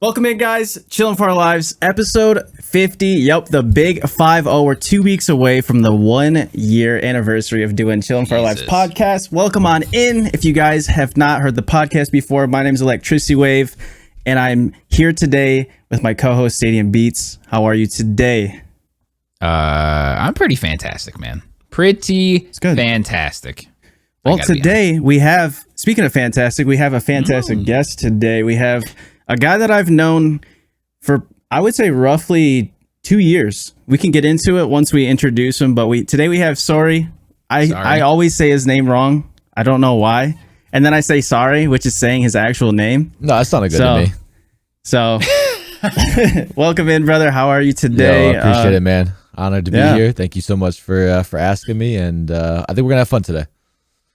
Welcome in, guys. Chillin' for our lives, episode 50. Yep, the big 5-0. We're 2 weeks away from the 1 year anniversary of doing Chillin' for our lives podcast. Welcome on in. If you guys have not heard the podcast before, my name is ElectricityWave, and I'm here today with my co-host Stadium Beats. How are you today? I'm pretty fantastic, man. Pretty fantastic. Well, today we have, speaking of fantastic, we have a fantastic guest today. We have a guy that I've known for, I would say, roughly 2 years. We can get into it once we introduce him, but today we have Sorrey. I always say his name wrong. I don't know why. And then I say sorry, which is saying his actual name. No, that's not good to me. So, welcome in, brother. How are you today? Yo, appreciate it, man. Honored to be here. Thank you so much for asking me, and I think we're gonna have fun today.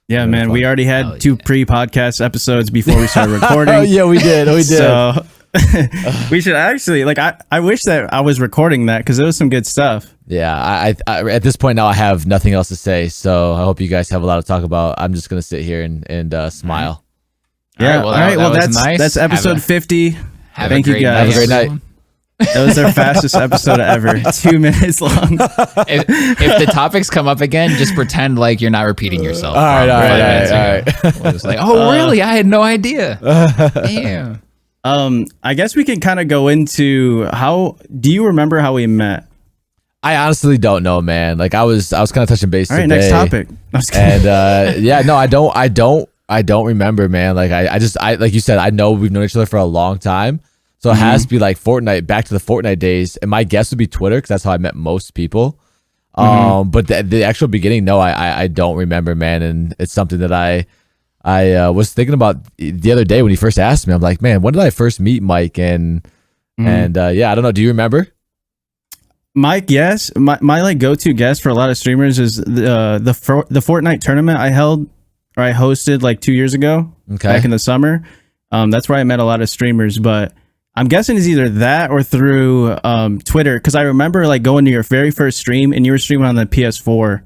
Yeah, man. We already had two pre-podcast episodes before we started recording. Oh, yeah, we did. So we should actually, I wish that I was recording that because it was some good stuff. Yeah, I at this point now I have nothing else to say, so I hope you guys have a lot to talk about. I'm just gonna sit here and smile. Yeah. All right. Well, that's nice. That's episode 50. Thank you, guys. Have a great night. That was our fastest episode ever. 2 minutes long. If the topics come up again, just pretend like you're not repeating yourself. All right. It's like, oh, really? I had no idea. Damn. I guess we can kind of go into do you remember how we met? I honestly don't know, man. Like I was kind of touching base today. All right, next topic. And I don't remember, man. Like I like you said, I know we've known each other for a long time. So it has to be like Fortnite, back to the Fortnite days. And my guess would be Twitter, because that's how I met most people. But the actual beginning, no, I don't remember, man. And it's something that I was thinking about the other day when he first asked me. I'm like, man, when did I first meet Mike? And I don't know. Do you remember? Mike, yes. My like go-to guest for a lot of streamers is the Fortnite tournament I hosted like 2 years ago, back in the summer. That's where I met a lot of streamers, but I'm guessing it's either that or through Twitter, because I remember like going to your very first stream and you were streaming on the PS4.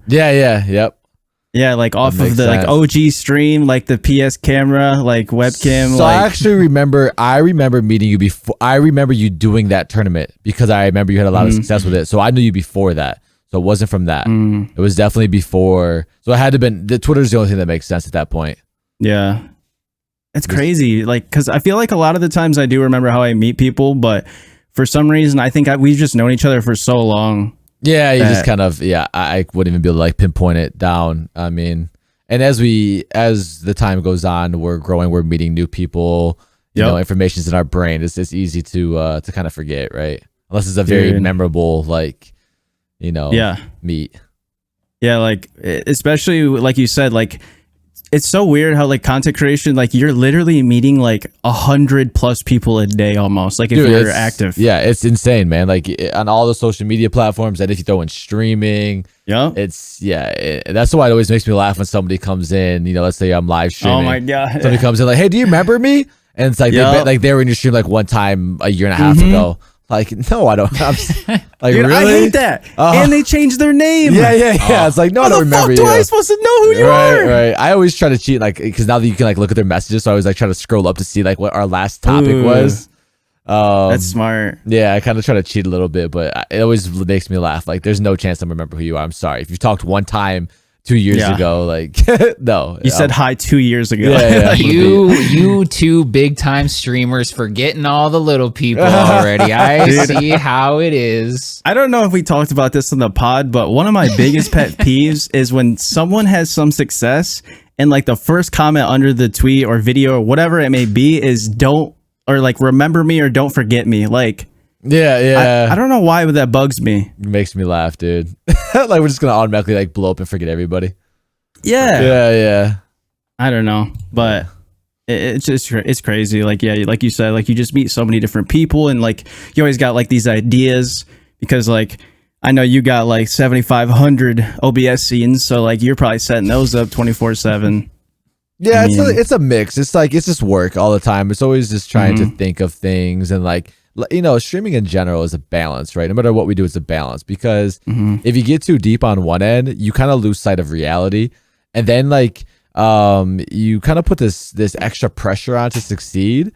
Yeah, like off of the like OG stream, like the PS camera, like webcam. So I actually remember meeting you before. I remember you doing that tournament because I remember you had a lot of success with it. So I knew you before that. So it wasn't from that. It was definitely before. So it had to have been, the Twitter's the only thing that makes sense at that point. Yeah. It's crazy, like, because I feel like a lot of the times I do remember how I meet people, but for some reason, I think we've just known each other for so long. Yeah, you just kind of, I wouldn't even be able to like pinpoint it down. I mean, and as the time goes on, we're growing, we're meeting new people, you know, information's in our brain. It's easy to kind of forget, right? Unless it's a very memorable, like, you know, meet. Yeah, like, especially like you said, like, it's so weird how like content creation, like you're literally meeting like 100+ people a day almost, like if you're active. Yeah, it's insane, man. Like on all the social media platforms, and if you throw in streaming, that's why it always makes me laugh when somebody comes in, you know, let's say I'm live streaming. Oh my God. Somebody comes in like, hey, do you remember me? And it's like, they were in your stream like one time a year and a half ago. Like, no, I don't. I'm like, dude, really? I hate that. And they changed their name. Yeah. It's like, no, I don't remember you. How the fuck do I supposed to know who you are? Right. I always try to cheat, like, because now that you can like look at their messages, so I always like try to scroll up to see like what our last topic was. That's smart. Yeah, I kind of try to cheat a little bit, but it always makes me laugh. Like, there's no chance I remember who you are. I'm sorry if you talked one time 2 years ago, like no. You said hi 2 years ago. Yeah. You two big time streamers forgetting all the little people already. I see how it is. I don't know if we talked about this on the pod, but one of my biggest pet peeves is when someone has some success and like the first comment under the tweet or video or whatever it may be is remember me or don't forget me. Like, I don't know why, but that bugs me. It makes me laugh, dude. Like we're just gonna automatically like blow up and forget everybody. Yeah. I don't know, but it's crazy. Like, like you said, like you just meet so many different people, and like you always got like these ideas because like I know you got like 7,500 OBS scenes, so like you're probably setting those up 24/7. Yeah, it's a mix. It's like it's just work all the time. It's always just trying to think of things, and like, you know, streaming in general is a balance, right? No matter what we do, it's a balance, because if you get too deep on one end, you kind of lose sight of reality, and then like you kind of put this extra pressure on to succeed,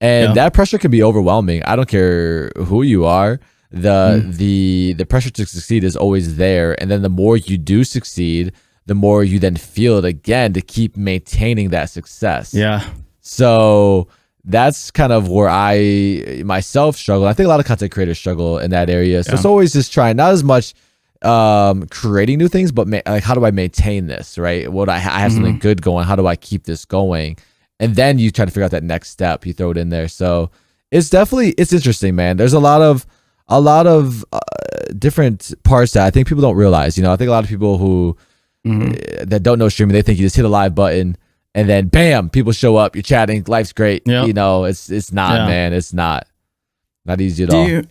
And that pressure can be overwhelming. I don't care who you are. The pressure to succeed is always there. And then the more you do succeed, the more you then feel it again to keep maintaining that success. Yeah. So that's kind of where I myself struggle. I think a lot of content creators struggle in that area. So it's always just trying, not as much creating new things, but like, how do I maintain this, right? What I have something good going. How do I keep this going? And then you try to figure out that next step. You throw it in there. So it's interesting, man. There's a lot of different parts that I think people don't realize. I think a lot of people who that don't know streaming, they think you just hit a live button and then bam, people show up. You're chatting. Life's great. Yep. It's not, man. It's not easy at all.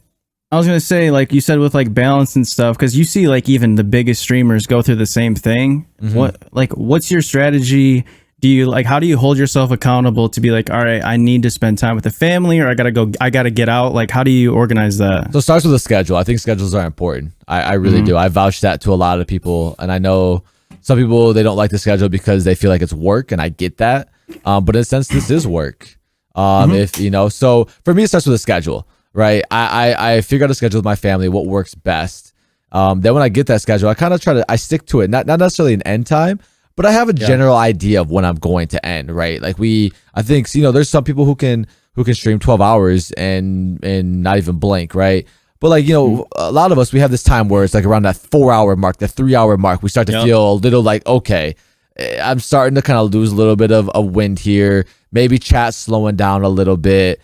I was gonna say, like you said, with like balance and stuff, because you see like even the biggest streamers go through the same thing. What's your strategy? How do you hold yourself accountable to be like, all right, I need to spend time with the family, or I gotta get out? Like, how do you organize that? So it starts with a schedule. I think schedules are important. I really do. I vouch that to a lot of people, and I know some people, they don't like the schedule because they feel like it's work, and I get that. But in a sense, this is work. So for me, it starts with a schedule, right? I figure out a schedule with my family, what works best. Then when I get that schedule, I kind of I stick to it, not necessarily an end time, but I have a general idea of when I'm going to end, right? Like I think, there's some people who can stream 12 hours and not even blink, right? But like, a lot of us, we have this time where it's like around that 4-hour mark, the 3-hour mark, we start to feel a little like, okay, I'm starting to kind of lose a little bit of a wind here. Maybe chat slowing down a little bit.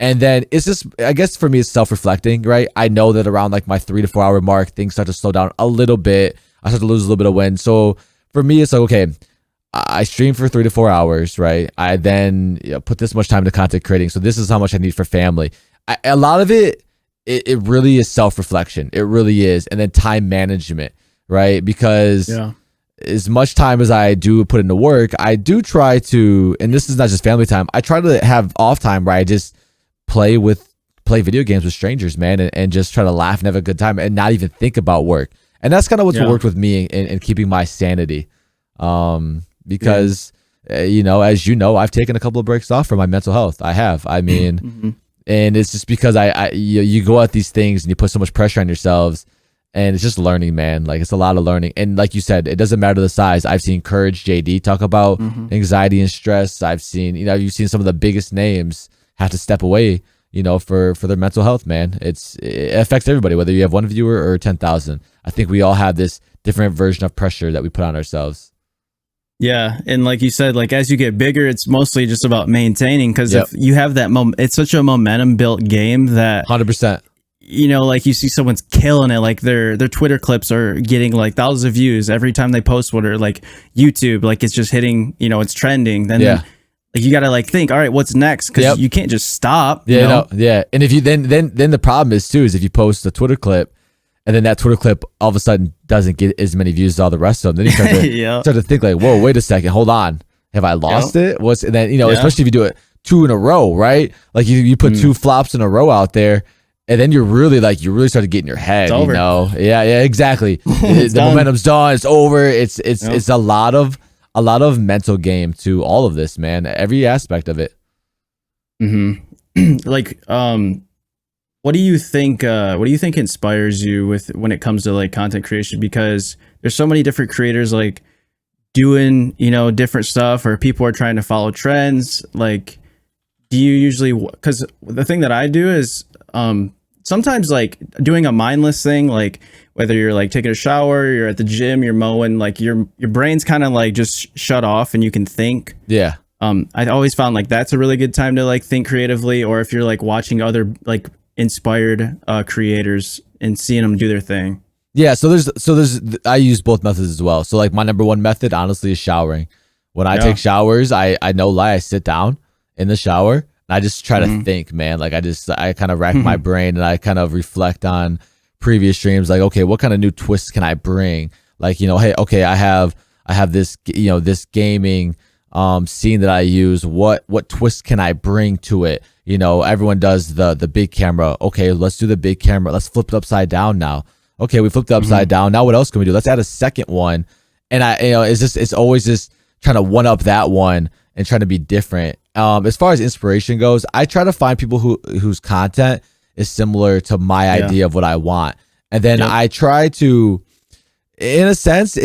And then it's just, I guess for me, it's self-reflecting, right? I know that around like my 3 to 4 hour mark, things start to slow down a little bit. I start to lose a little bit of wind. So for me, it's like, okay, I stream for 3 to 4 hours, right? I then put this much time into content creating. So this is how much I need for family. A lot of it really is self-reflection. It really is. And then time management, right? Because as much time as I do put into work, I do try to, and this is not just family time, I try to have off time where I just play video games with strangers, man, and just try to laugh and have a good time and not even think about work. And that's kind of what's worked with me in keeping my sanity. Because, as you know, I've taken a couple of breaks off for my mental health. I have. I mean, and it's just because you go at these things and you put so much pressure on yourselves, and it's just learning, man. Like, it's a lot of learning. And like you said, it doesn't matter the size. I've seen Courage JD talk about anxiety and stress. I've seen, you've seen some of the biggest names have to step away, for their mental health, man. It affects everybody, whether you have one viewer or 10,000. I think we all have this different version of pressure that we put on ourselves. Yeah. And like you said, like as you get bigger, it's mostly just about maintaining, because if you have that it's such a momentum built game that 100%. Like you see someone's killing it, like their Twitter clips are getting like thousands of views every time they post one, or like YouTube, like it's just hitting, it's trending. Then like you got to like think, all right, what's next? Because you can't just stop. And if you then the problem is too, is if you post a Twitter clip and then that Twitter clip all of a sudden doesn't get as many views as all the rest of them, then you start to think like, whoa, wait a second, hold on, have I lost it? And then especially if you do it 2 in a row, right? Like you put 2 flops in a row out there, and then you really start to get in your head, exactly. The momentum's done, it's over. It's a lot of mental game to all of this, man. Every aspect of it. Like, what do you think inspires you when it comes to like content creation? Because there's so many different creators like doing, different stuff, or people are trying to follow trends. Like, do you usually, because the thing that I do is, sometimes like doing a mindless thing, like whether you're like taking a shower, you're at the gym, you're mowing, like your brain's kind of like just shut off and you can think. Yeah. I always found like that's a really good time to like think creatively, or if you're like watching other like inspired creators and seeing them do their thing. Yeah. So there's I use both methods as well. So like my number one method, honestly, is showering. When I take showers, I sit down in the shower. I just try to think, man. Like I kind of rack my brain and I kind of reflect on previous streams. Like, okay, what kind of new twists can I bring? Like, hey, okay, I have this, this gaming scene that I use. What twist can I bring to it? Everyone does the big camera. Okay, let's do the big camera. Let's flip it upside down now. Okay, we flipped it upside down. Now what else can we do? Let's add a second one. And it's always just trying to one up that one. and trying to be different. As far as inspiration goes, I try to find people whose content is similar to my idea of what I want. And then I try to, in a sense,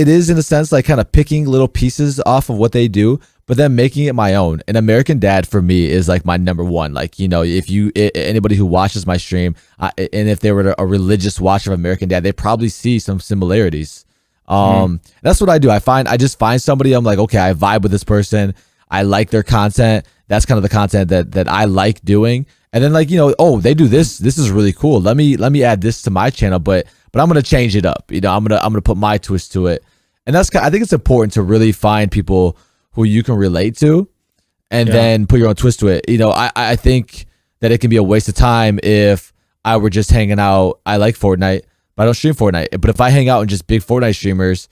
like kind of picking little pieces off of what they do, but then making it my own. And American Dad for me is like my number one. Like, if anybody who watches my stream, and if they were a religious watcher of American Dad, they probably see some similarities. That's what I do. I just find somebody, I'm like, okay, I vibe with this person. I like their content. That's kind of the content that I like doing. And then like, oh, they do this. This is really cool. Let me add this to my channel, but I'm going to change it up. I'm going to put my twist to it. And I think it's important to really find people who you can relate to and then put your own twist to it. I think that it can be a waste of time if I were just hanging out. I like Fortnite, but I don't stream Fortnite. But if I hang out with just big Fortnite streamers,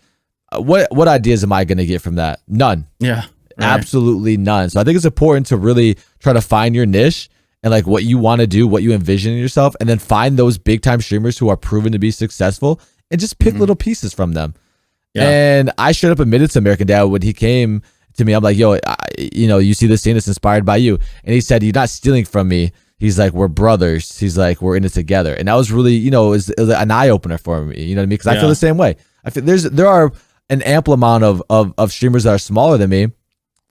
what ideas am I going to get from that? None. Yeah. Right. Absolutely none. So I think it's important to really try to find your niche and like what you want to do, what you envision in yourself, and then find those big time streamers who are proven to be successful and just pick little pieces from them. Yeah. And I straight up admitted to American Dad when he came to me, I'm like, yo, you see this scene that's inspired by you. And he said, you're not stealing from me. He's like, we're brothers. He's like, we're in it together. And that was really, it was an eye opener for me. You know what I mean? Because I feel the same way. I feel there are an ample amount of streamers that are smaller than me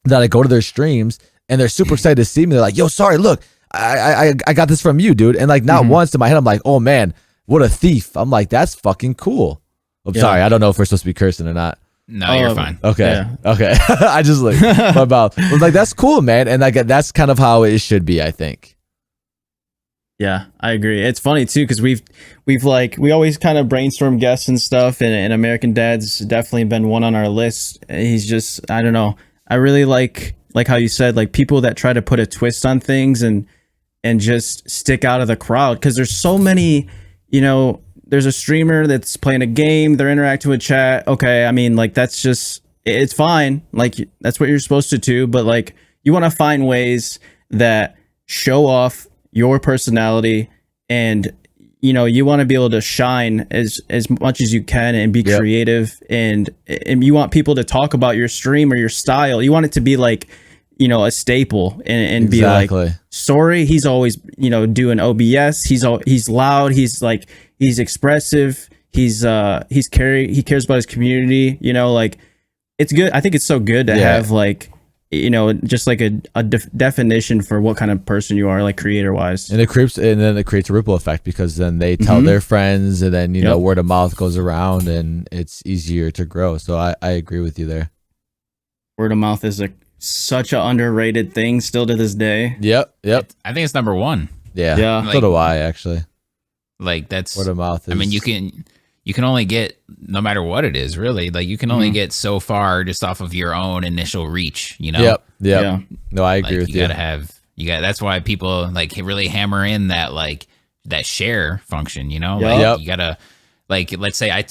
that I go to their streams and they're super excited to see me. They're like, yo, sorry, look, I got this from you, dude. And like not once in my head, I'm like, oh man, what a thief. I'm like, that's fucking cool. I'm sorry. I don't know if we're supposed to be cursing or not. No, you're fine. Okay. Yeah. Okay. I just like my mouth. I was like, that's cool, man. And like that's kind of how it should be, I think. Yeah, I agree. It's funny too because we always kind of brainstorm guests and stuff, and American Dad's definitely been one on our list. He's just, I don't know. I really like how you said, like people that try to put a twist on things and just stick out of the crowd, because there's so many, there's a streamer that's playing a game, they're interacting with chat. Okay, I mean, like that's just, it's fine. Like that's what you're supposed to do, but like you want to find ways that show off your personality, and you want to be able to shine as much as you can and be creative, and you want people to talk about your stream or your style. You want it to be like a staple and be like, Sorrey, he's always doing OBS, he's loud, he's expressive, he cares about his community, like it's good. I think it's so good to have like just like a definition for what kind of person you are, like creator wise. And then it creates a ripple effect, because then they tell their friends, and then word of mouth goes around, and it's easier to grow. So I agree with you there. Word of mouth is such an underrated thing still to this day. Yep. I think it's number one. Yeah. Like, so do I, actually. Like that's word of mouth. I mean, you can only get, no matter what it is, really, like you can only get so far just off of your own initial reach, Yep. Yeah. No, I agree with you. That's why people like really hammer in that, like that share function, you gotta, like, let's say I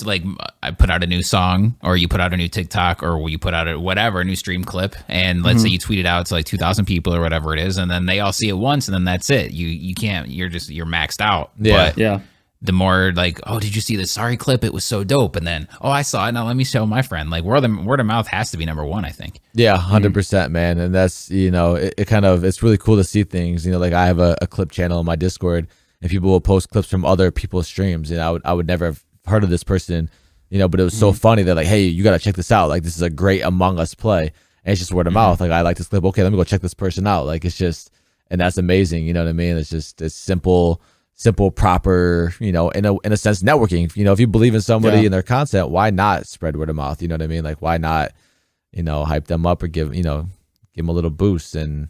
put out a new song, or you put out a new TikTok, or you put out a new stream clip, and let's say you tweet it out to like 2,000 people or whatever it is, and then they all see it once, and then that's it. You can't, you're maxed out. Yeah. But the more like, oh, did you see the Sorrey clip? It was so dope. And then, oh, I saw it. Now let me show my friend. Like word of mouth has to be number one, I think. Yeah, 100%, man. And that's, it's really cool to see things. Like I have a clip channel on my Discord, and people will post clips from other people's streams. I would never have heard of this person, but it was so funny that like, hey, you got to check this out. Like this is a great Among Us play. And it's just word of mouth. Like I like this clip. Okay, let me go check this person out. Like it's just, and that's amazing. You know what I mean? It's simple, proper, in a sense, networking. If you believe in somebody and their content, why not spread word of mouth? You know what I mean? Like, why not, hype them up or give them a little boost? And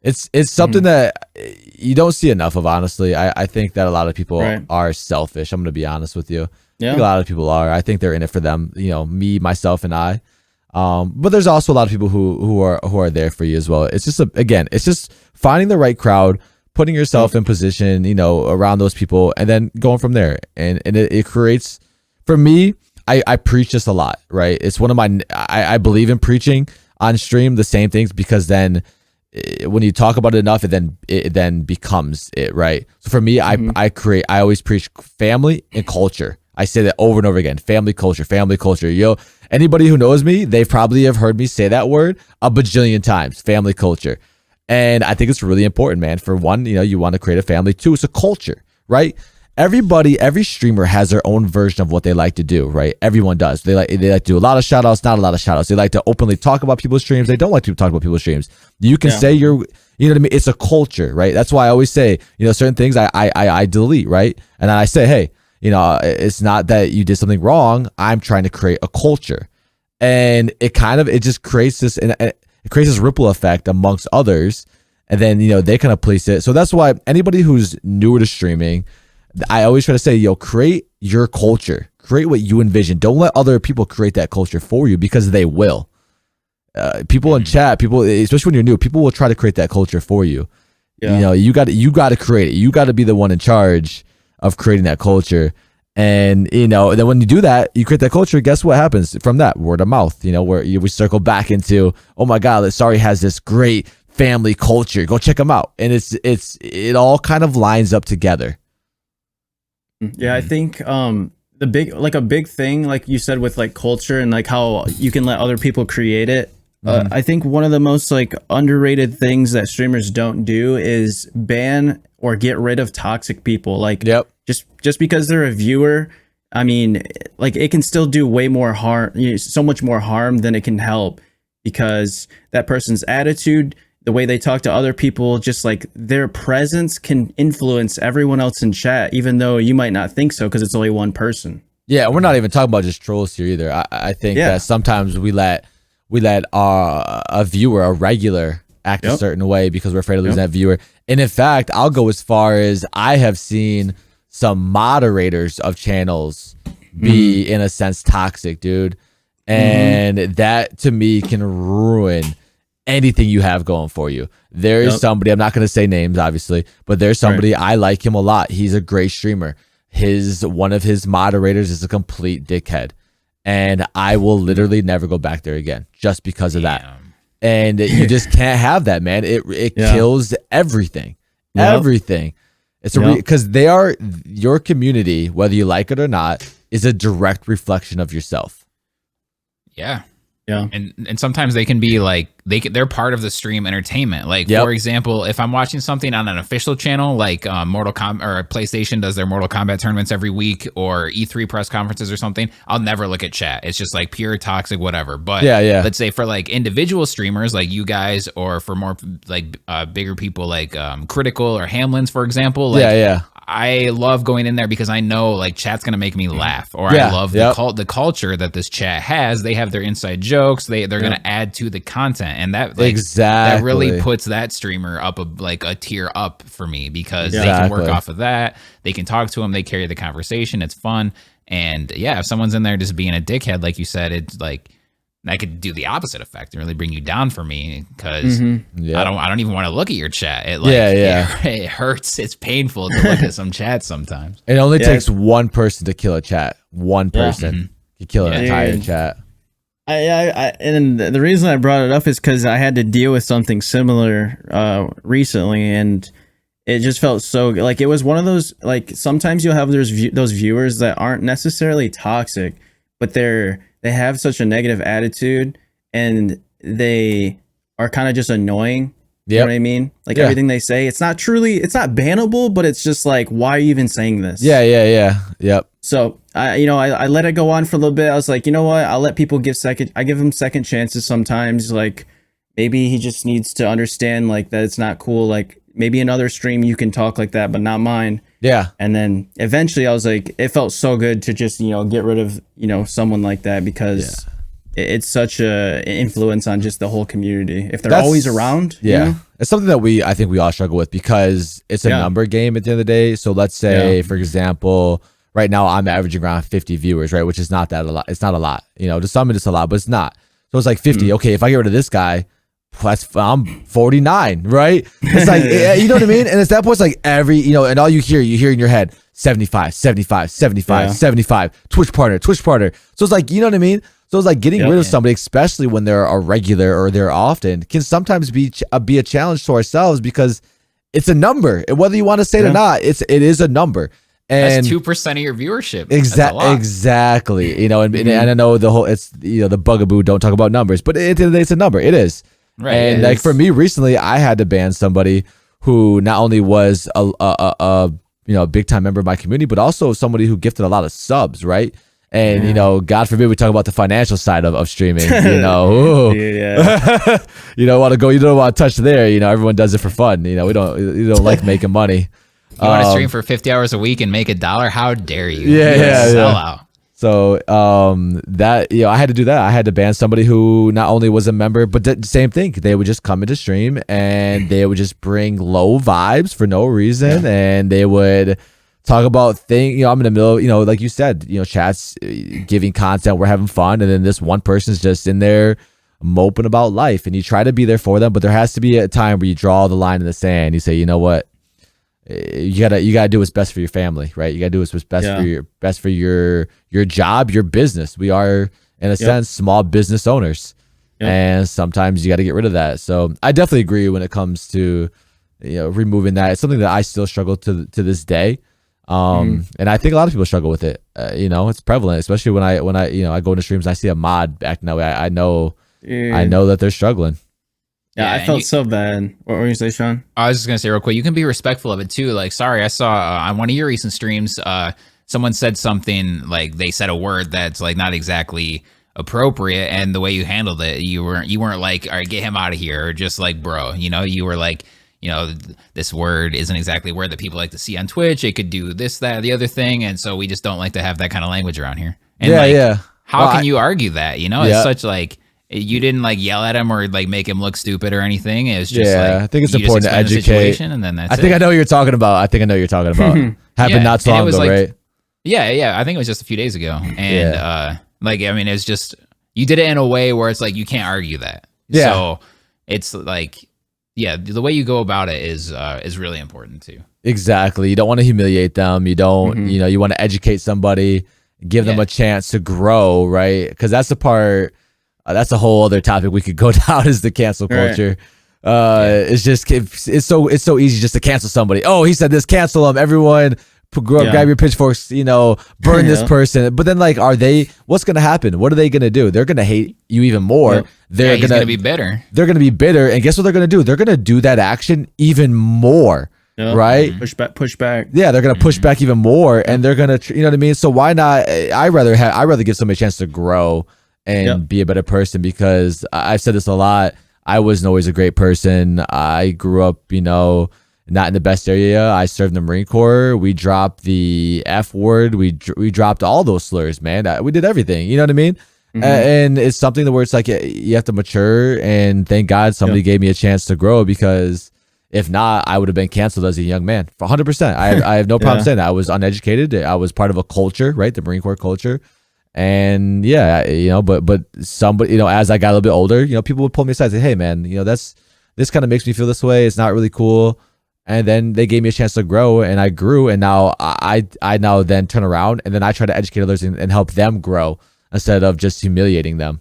it's something that you don't see enough of, honestly. I think that a lot of people are selfish. I'm going to be honest with you. I think a lot of people are. I think they're in it for them, me, myself, and I. But there's also a lot of people who are there for you as well. It's just, it's just finding the right crowd, putting yourself in position, around those people, and then going from there. And it creates, for me, I preach this a lot, right? It's one of my, I believe in preaching on stream the same things, because then when you talk about it enough, it then becomes it, right? So for me, I always preach family and culture. I say that over and over again. Family culture, family culture. Yo, anybody who knows me, they probably have heard me say that word a bajillion times. Family culture. And I think it's really important, man. For one, you want to create a family. Two, it's a culture, right? Every streamer has their own version of what they like to do, right? Everyone does. They like to do a lot of shout outs, not a lot of shout outs. They like to openly talk about people's streams. They don't like to talk about people's streams. You can say you know what I mean? It's a culture, right? That's why I always say, certain things I delete, right? And I say, hey, it's not that you did something wrong. I'm trying to create a culture. And it just creates this, and it creates this ripple effect amongst others. And then, they kind of police it. So that's why anybody who's newer to streaming, I always try to say, create your culture, create what you envision. Don't let other people create that culture for you, because they will. People in chat, especially when you're new, people will try to create that culture for you. Yeah. You got to create it. You got to be the one in charge of creating that culture. And, then when you do that, you create that culture, guess what happens from that? Word of mouth, where we circle back into, oh my God, Sorrey has this great family culture. Go check them out. And it all kind of lines up together. Yeah, I think a big thing, like you said, with like culture and like how you can let other people create it. I think one of the most like underrated things that streamers don't do is ban or get rid of toxic people. Like, just because they're a viewer, I mean, like it can still do way more harm, so much more harm than it can help, because that person's attitude, the way they talk to other people, just like their presence can influence everyone else in chat, even though you might not think so because it's only one person. Yeah, we're not even talking about just trolls here either. I think that sometimes we let a viewer, a regular, act a certain way because we're afraid of losing that viewer. And in fact, I'll go as far as I have seen some moderators of channels be, in a sense, toxic, dude. And that to me can ruin anything you have going for you. There is somebody, I'm not going to say names obviously, but there's somebody, I like him a lot. He's a great streamer. One of his moderators is a complete dickhead, and I will literally never go back there again just because of that. And you just can't have that, man. It kills everything. Everything. It's because they are your community, whether you like it or not, is a direct reflection of yourself. Yeah. Yeah. And sometimes they can be like, they're part of the stream entertainment. Like, for example, if I'm watching something on an official channel, like Mortal Kombat or PlayStation does their Mortal Kombat tournaments every week, or E3 press conferences or something, I'll never look at chat. It's just like pure toxic, whatever. But let's say for like individual streamers like you guys, or for more like bigger people like Critical or Hamlin's, for example, like, I love going in there because I know like chat's gonna make me laugh, or I love the culture that this chat has. They have their inside jokes. They're gonna add to the content, and that that really puts that streamer up a tier up for me, because they can work off of that. They can talk to them. They carry the conversation. It's fun, and if someone's in there just being a dickhead, like you said, it's like that could do the opposite effect and really bring you down for me, because I don't even want to look at your chat. It hurts. It's painful to look at some chats sometimes. It only takes one person to kill a chat. One person to kill an entire chat. And the reason I brought it up is because I had to deal with something similar recently, and it just felt so like it was one of those, like, sometimes you'll have those viewers that aren't necessarily toxic, but they have such a negative attitude, and they are kind of just annoying. You know what I mean? Like everything they say, it's not bannable, but it's just like, why are you even saying this? Yep. So I let it go on for a little bit. I was like, you know what? I'll let people give them second chances sometimes. Like, maybe he just needs to understand like that it's not cool. Like, maybe another stream you can talk like that, but not mine. Yeah. And then eventually I was like, it felt so good to just, get rid of, someone like that, because it's such a influence on just the whole community. If they're always around. It's something that I think we all struggle with, because it's a number game at the end of the day. So let's say, for example, right now I'm averaging around 50 viewers, right? Which is not that a lot. It's not a lot, to some it's a lot, but it's not. So it's like 50. Okay. If I get rid of this guy, I'm 49, right? It's like, you know what I mean? And at that point, it's like and all you hear in your head, 75, 75, 75, 75, Twitch partner. So it's like, you know what I mean? So it's like getting rid of somebody, especially when they're a regular or they're often, can sometimes be a challenge to ourselves, because it's a number. And whether you want to say it or not, it is a number. And that's 2% of your viewership. Exactly. You know, and I know it's the bugaboo. Don't talk about numbers, but it's a number. It is. Right. And like for me recently, I had to ban somebody who not only was a big time member of my community, but also somebody who gifted a lot of subs. Right. And God forbid we talk about the financial side of streaming. You don't want to touch there. Everyone does it for fun. We don't like making money. You want to stream for 50 hours a week and make $1? How dare you? Sell out. So that I had to do that. I had to ban somebody who not only was a member, but the same thing. They would just come into stream and they would just bring low vibes for no reason, and they would talk about things. I'm in the middle, like you said, chats, giving content, we're having fun, and then this one person's just in there moping about life, and you try to be there for them, but there has to be a time where you draw the line in the sand. You say, you know what? You gotta do what's best for your family, right? You gotta do what's best for your job, your business. We are, in a sense, small business owners, and sometimes you got to get rid of that. So I definitely agree when it comes to removing that. It's something that I still struggle to this day, and I think a lot of people struggle with it. It's prevalent, especially when I go into streams and I see a mod acting that way. I know that they're struggling. Yeah, I felt so bad. What were you say, Sean? I was just gonna say real quick, you can be respectful of it too. Like, sorry, I saw on one of your recent streams, someone said something, like they said a word that's like not exactly appropriate, and the way you handled it, you weren't like, all right, get him out of here, or just like, bro, you were like, this word isn't exactly a word that people like to see on Twitch. It could do this, that, the other thing, and so we just don't like to have that kind of language around here. And how can you argue that? It's such like. You didn't like yell at him or like make him look stupid or anything. It was just I think it's important to educate. And then I think I know what you're talking about. Happened not so long ago, right? Yeah. I think it was just a few days ago. And it's just, you did it in a way where it's like, you can't argue that. Yeah. So it's like, the way you go about it is really important too. Exactly. You don't want to humiliate them. You don't, you want to educate somebody, give them a chance to grow, right? Because that's the part. That's a whole other topic we could go down, is the cancel culture. It's just it's so easy just to cancel somebody. Oh, he said this, cancel him. Everyone, grab your pitchforks, burn this person. But then, like, what's gonna happen? What are they gonna do? They're gonna hate you even more. They're gonna be bitter. They're gonna be bitter, and guess what they're gonna do? They're gonna do that action even more. Right? Push back. Yeah, they're gonna push back even more, and they're gonna, you know what I mean? So why not? I rather give somebody a chance to grow and be a better person, because I've said this a lot. I wasn't always a great person. I grew up, not in the best area. I served in the Marine Corps. We dropped the F word. We dropped all those slurs, man. We did everything. You know what I mean? And it's something where it's like you have to mature. And thank God somebody gave me a chance to grow, because if not, I would have been canceled as a young man for 100%. I have no problem saying that. I was uneducated. I was part of a culture, right? The Marine Corps culture. And but somebody, as I got a little bit older, people would pull me aside and say, hey man, this kind of makes me feel this way. It's not really cool. And then they gave me a chance to grow, and I grew. And now I now then turn around, and then I try to educate others and help them grow instead of just humiliating them.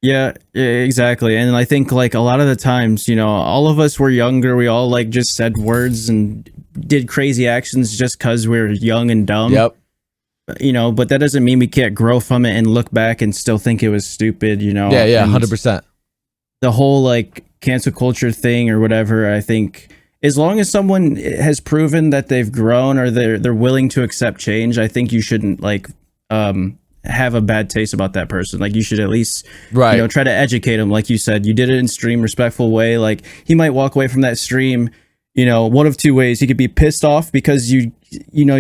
Yeah, exactly. And I think like a lot of the times, all of us were younger. We all like just said words and did crazy actions just because we were young and dumb. Yep. But that doesn't mean we can't grow from it and look back and still think it was stupid, Yeah, 100%. The whole like cancel culture thing or whatever, I think as long as someone has proven that they've grown or they're willing to accept change, I think you shouldn't like have a bad taste about that person. Like, you should at least try to educate them. Like you said, you did it in stream, respectful way. Like, he might walk away from that stream, one of two ways. He could be pissed off because you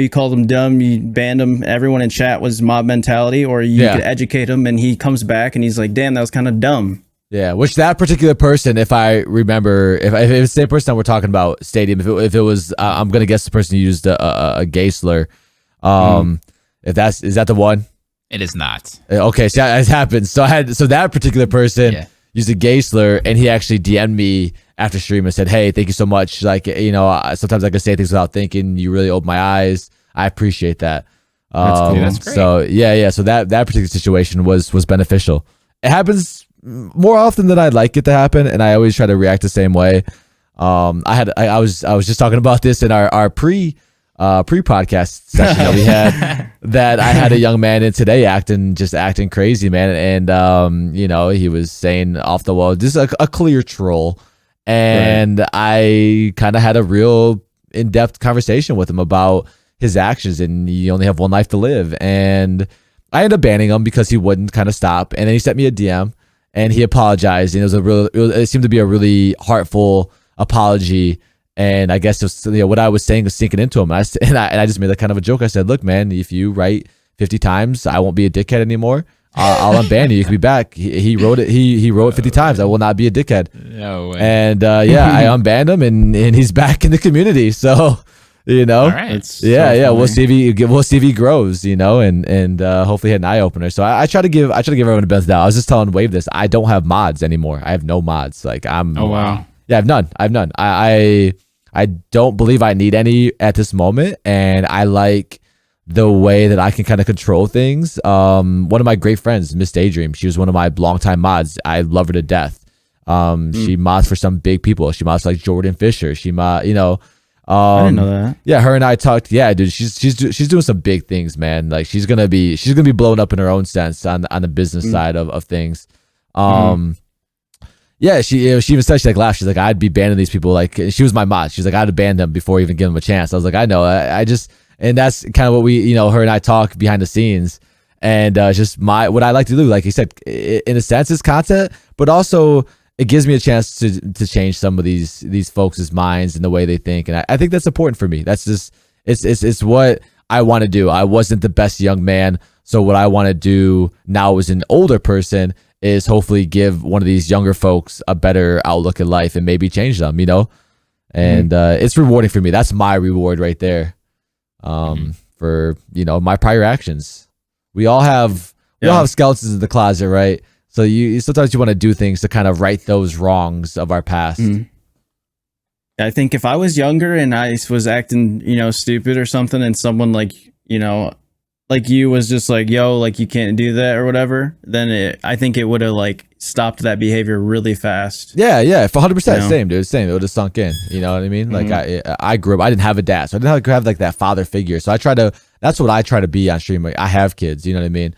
called him dumb, you banned him, everyone in chat was mob mentality, or you could educate him and he comes back and he's like, damn, that was kind of dumb. Yeah, which that particular person, if I remember, if it's the same person that we're talking about, Stadium, if it was, I'm going to guess the person who used a gay slur. Is that the one? It is not. Okay, so it happens. So that particular person used a gay slur, and he actually DM'd me after stream and said, hey, thank you so much. Like, sometimes I can say things without thinking. You really opened my eyes. I appreciate that. That's cool. That's great. So yeah. So that particular situation was beneficial. It happens more often than I'd like it to happen, and I always try to react the same way. I was just talking about this in our pre pre-podcast session that we had that I had a young man in today acting crazy, man. And he was saying off the wall, just a clear troll. And I kind of had a real in-depth conversation with him about his actions, and you only have one life to live. And I ended up banning him because he wouldn't kind of stop. And then he sent me a DM and he apologized, and it seemed to be a really heartful apology. And I guess it was, what I was saying was sinking into him. And I just made that kind of a joke. I said, look, man, if you write 50 times, I won't be a dickhead anymore. I'll unban you. You can be back. He wrote it. He wrote 50 times. I will not be a dickhead. No way. And I unbanned him, and he's back in the community. So, All right. We'll see if he grows, and hopefully hit an eye opener. So I try to give everyone a benefit of the doubt. I was just telling Wave this. I don't have mods anymore. I have no mods. Like I'm. Oh wow. Yeah, I have none. I don't believe I need any at this moment, and I like the way that I can kind of control things. One of my great friends, Miss Daydream, she was one of my longtime mods. I love her to death. She mods for some big people. She mods for, like, Jordan Fisher. She I didn't know that. Yeah, her and I talked. Yeah, dude, she's doing some big things, man. Like she's gonna be blown up in her own sense on the business side of things. Yeah, she even said, she laughed. She's like, I'd be banning these people. Like, she was my mod. She's like, I'd have banned them before even giving them a chance. I was like, I know. And that's kind of what we, her and I talk behind the scenes. And just what I like to do, like you said, in a sense, is content, but also it gives me a chance to change some of these folks' minds and the way they think. And I think that's important for me. That's just, it's what I want to do. I wasn't the best young man. So what I want to do now as an older person is hopefully give one of these younger folks a better outlook in life and maybe change them, and it's rewarding for me. That's my reward right there. For, my prior actions. We all have skeletons in the closet, right? So sometimes you want to do things to kind of right those wrongs of our past. I think if I was younger and I was acting, stupid or something, and someone like you was just like, yo, like you can't do that or whatever, then I think it would have stopped that behavior really fast. Yeah, for 100%. Same, dude. Same. It would have sunk in. You know what I mean? Like I grew up, I didn't have a dad, so I didn't have that father figure. So that's what I try to be on stream. Like, I have kids, you know what I mean?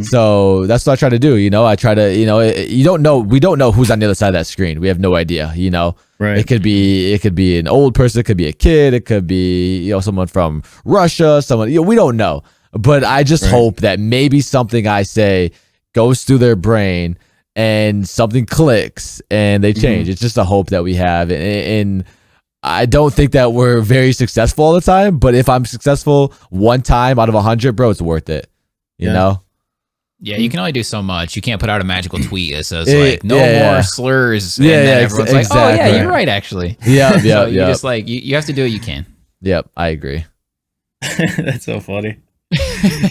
So that's what I try to do. I try to, we don't know who's on the other side of that screen. We have no idea, Right. It could be an old person. It could be a kid. It could be, someone from Russia, someone, we don't know. But I just hope that maybe something I say goes through their brain and something clicks and they change. It's just a hope that we have. And I don't think that we're very successful all the time, but if I'm successful one time out of 100, bro, it's worth it. You know? Yeah, you can only do so much. You can't put out a magical tweet that says no more slurs. And then everyone's like, oh yeah, you're right, actually. Yeah. So you just you have to do what you can. Yep, I agree. That's so funny.